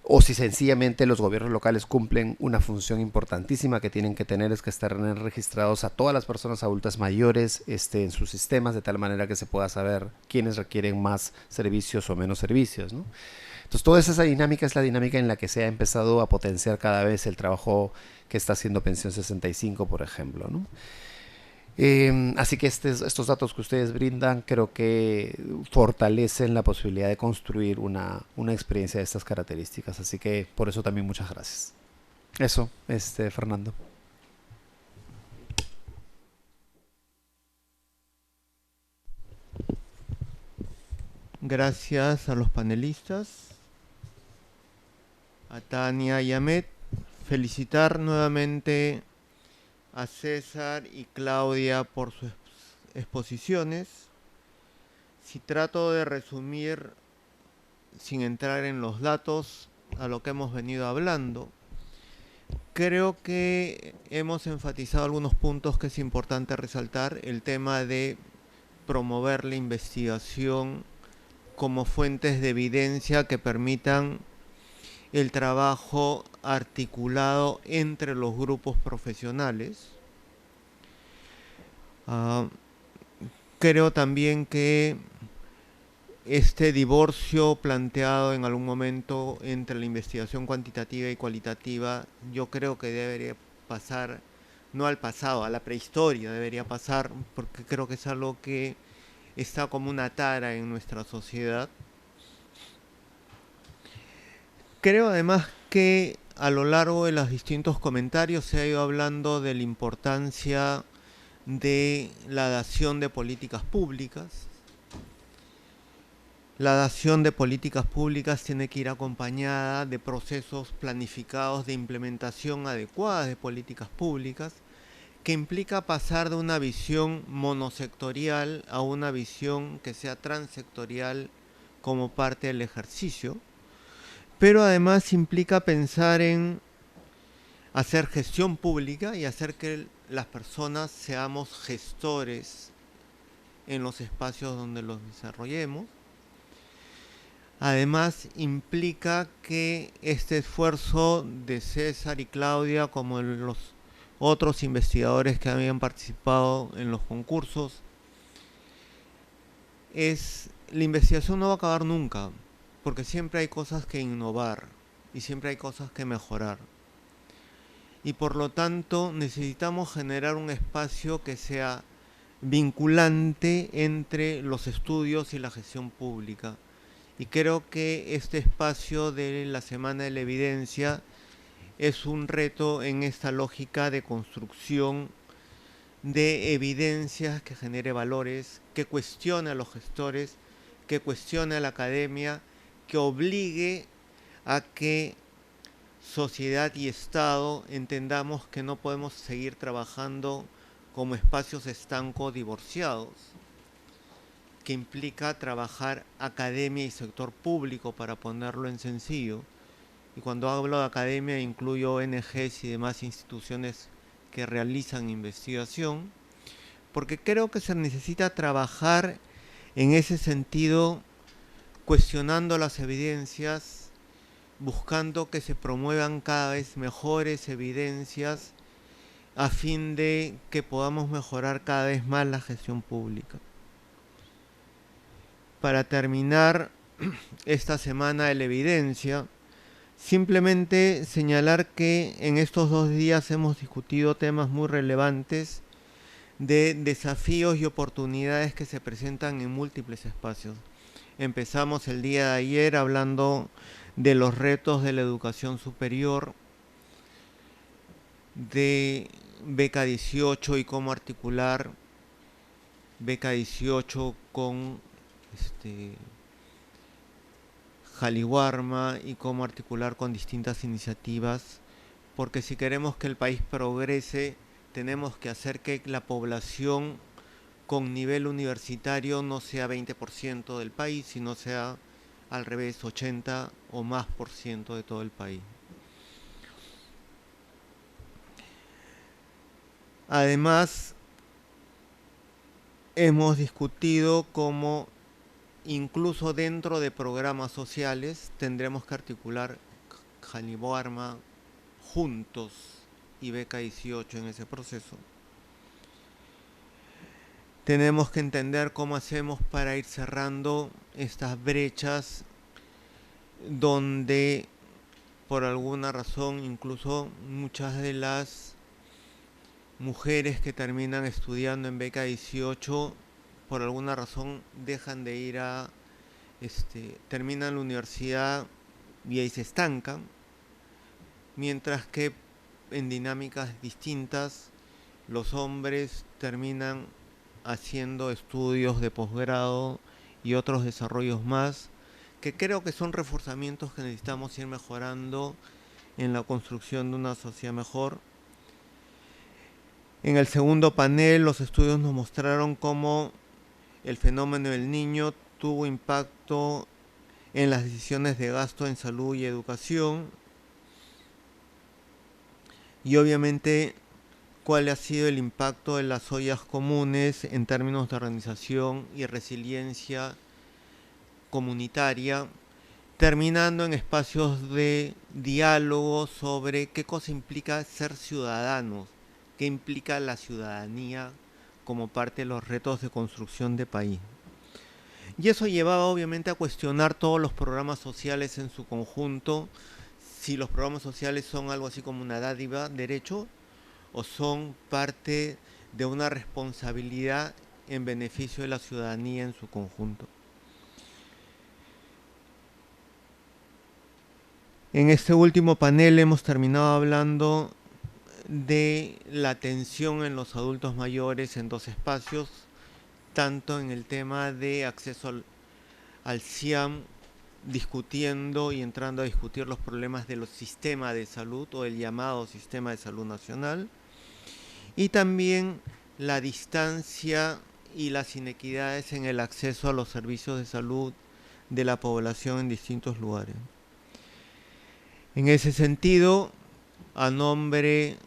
O si sencillamente los gobiernos locales cumplen una función importantísima que tienen que tener, es que estén registrados a todas las personas adultas mayores en sus sistemas, de tal manera que se pueda saber quiénes requieren más servicios o menos servicios, ¿no? Entonces toda esa dinámica es la dinámica en la que se ha empezado a potenciar cada vez el trabajo que está haciendo Pensión 65, por ejemplo, ¿no? Así que estos datos que ustedes brindan creo que fortalecen la posibilidad de construir una experiencia de estas características. Así que por eso también muchas gracias. Eso, Fernando. Gracias a los panelistas, a Tania y Ahmed. Felicitar nuevamente a César y Claudia por sus exposiciones. Si trato de resumir, sin entrar en los datos, a lo que hemos venido hablando, creo que hemos enfatizado algunos puntos que es importante resaltar. El tema de promover la investigación como fuentes de evidencia que permitan el trabajo articulado entre los grupos profesionales. Creo también que este divorcio planteado en algún momento entre la investigación cuantitativa y cualitativa, yo creo que debería pasar, no al pasado, a la prehistoria debería pasar, porque creo que es algo que está como una tara en nuestra sociedad. Creo además que a lo largo de los distintos comentarios se ha ido hablando de la importancia de la dación de políticas públicas. La dación de políticas públicas tiene que ir acompañada de procesos planificados de implementación adecuada de políticas públicas, que implica pasar de una visión monosectorial a una visión que sea transectorial como parte del ejercicio, pero además implica pensar en hacer gestión pública y hacer que las personas seamos gestores en los espacios donde los desarrollemos. Además implica que este esfuerzo de César y Claudia, como los otros investigadores que habían participado en los concursos, la investigación no va a acabar nunca, porque siempre hay cosas que innovar y siempre hay cosas que mejorar. Y por lo tanto necesitamos generar un espacio que sea vinculante entre los estudios y la gestión pública. Y creo que este espacio de la Semana de la Evidencia es un reto en esta lógica de construcción de evidencias que genere valores, que cuestione a los gestores, que cuestione a la academia, que obligue a que sociedad y Estado entendamos que no podemos seguir trabajando como espacios estancos divorciados, que implica trabajar academia y sector público, para ponerlo en sencillo. Y cuando hablo de academia incluyo ONGs y demás instituciones que realizan investigación, porque creo que se necesita trabajar en ese sentido, cuestionando las evidencias, buscando que se promuevan cada vez mejores evidencias a fin de que podamos mejorar cada vez más la gestión pública. Para terminar esta semana de la evidencia, simplemente señalar que en estos 2 días hemos discutido temas muy relevantes de desafíos y oportunidades que se presentan en múltiples espacios. Empezamos el día de ayer hablando de los retos de la educación superior, de Beca 18 y cómo articular Beca 18 con Jaliwarma y cómo articular con distintas iniciativas, porque si queremos que el país progrese, tenemos que hacer que la población con nivel universitario no sea 20% del país, sino sea al revés, 80 o más por ciento de todo el país. Además, hemos discutido cómo incluso dentro de programas sociales tendremos que articular Jaliwarma juntos y Beca 18 en ese proceso. Tenemos que entender cómo hacemos para ir cerrando estas brechas donde por alguna razón incluso muchas de las mujeres que terminan estudiando en Beca 18 por alguna razón dejan de ir terminan la universidad y ahí se estancan, mientras que en dinámicas distintas los hombres terminan haciendo estudios de posgrado y otros desarrollos más, que creo que son reforzamientos que necesitamos ir mejorando en la construcción de una sociedad mejor. En el segundo panel, los estudios nos mostraron cómo el fenómeno del niño tuvo impacto en las decisiones de gasto en salud y educación, y obviamente cuál ha sido el impacto de las ollas comunes en términos de organización y resiliencia comunitaria, terminando en espacios de diálogo sobre qué cosa implica ser ciudadanos, qué implica la ciudadanía como parte de los retos de construcción de país. Y eso llevaba obviamente a cuestionar todos los programas sociales en su conjunto, si los programas sociales son algo así como una dádiva, derecho, o son parte de una responsabilidad en beneficio de la ciudadanía en su conjunto. En este último panel hemos terminado hablando de la atención en los adultos mayores en dos espacios, tanto en el tema de acceso al CIAM, discutiendo y entrando a discutir los problemas del sistema de salud o el llamado Sistema de Salud Nacional, y también la distancia y las inequidades en el acceso a los servicios de salud de la población en distintos lugares. En ese sentido, a nombre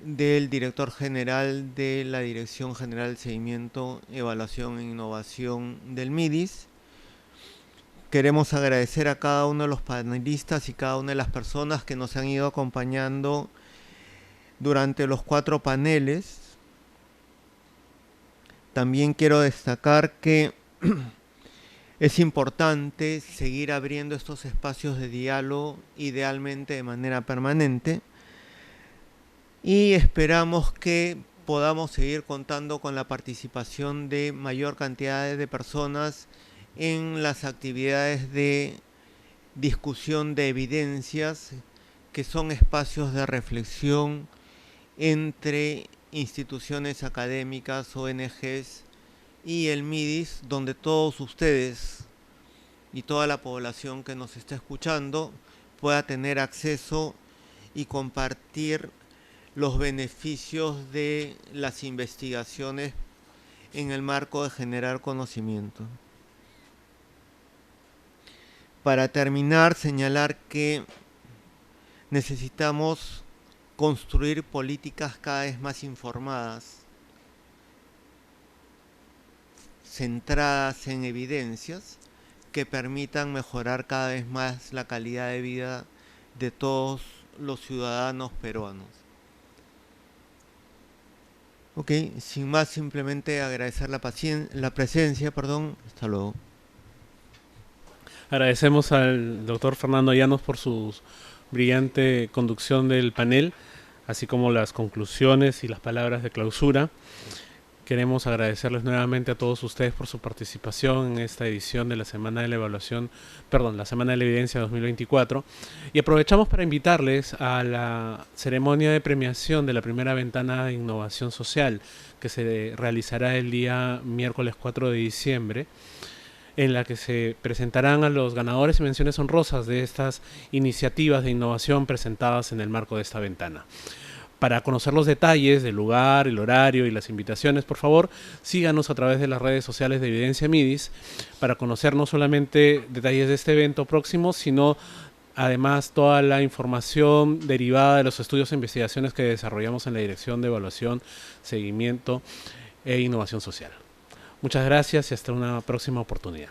del director general de la Dirección General de Seguimiento, Evaluación e Innovación del MIDIS, queremos agradecer a cada uno de los panelistas y cada una de las personas que nos han ido acompañando durante los 4 paneles. También quiero destacar que es importante seguir abriendo estos espacios de diálogo, idealmente de manera permanente, y esperamos que podamos seguir contando con la participación de mayor cantidad de personas en las actividades de discusión de evidencias, que son espacios de reflexión entre instituciones académicas, ONGs y el MIDIS, donde todos ustedes y toda la población que nos está escuchando pueda tener acceso y compartir los beneficios de las investigaciones en el marco de generar conocimiento. Para terminar, señalar que necesitamos construir políticas cada vez más informadas, centradas en evidencias, que permitan mejorar cada vez más la calidad de vida de todos los ciudadanos peruanos. Ok, sin más, simplemente agradecer la presencia. Hasta luego. Agradecemos al doctor Fernando Llanos por su brillante conducción del panel, así como las conclusiones y las palabras de clausura. Queremos agradecerles nuevamente a todos ustedes por su participación en esta edición de la Semana de la la Semana de la Evidencia 2024. Y aprovechamos para invitarles a la ceremonia de premiación de la primera ventana de innovación social, que se realizará el día miércoles 4 de diciembre, en la que se presentarán a los ganadores y menciones honrosas de estas iniciativas de innovación presentadas en el marco de esta ventana. Para conocer los detalles del lugar, el horario y las invitaciones, por favor, síganos a través de las redes sociales de Evidencia MIDIS para conocer no solamente detalles de este evento próximo, sino además toda la información derivada de los estudios e investigaciones que desarrollamos en la Dirección de Evaluación, Seguimiento e Innovación Social. Muchas gracias y hasta una próxima oportunidad.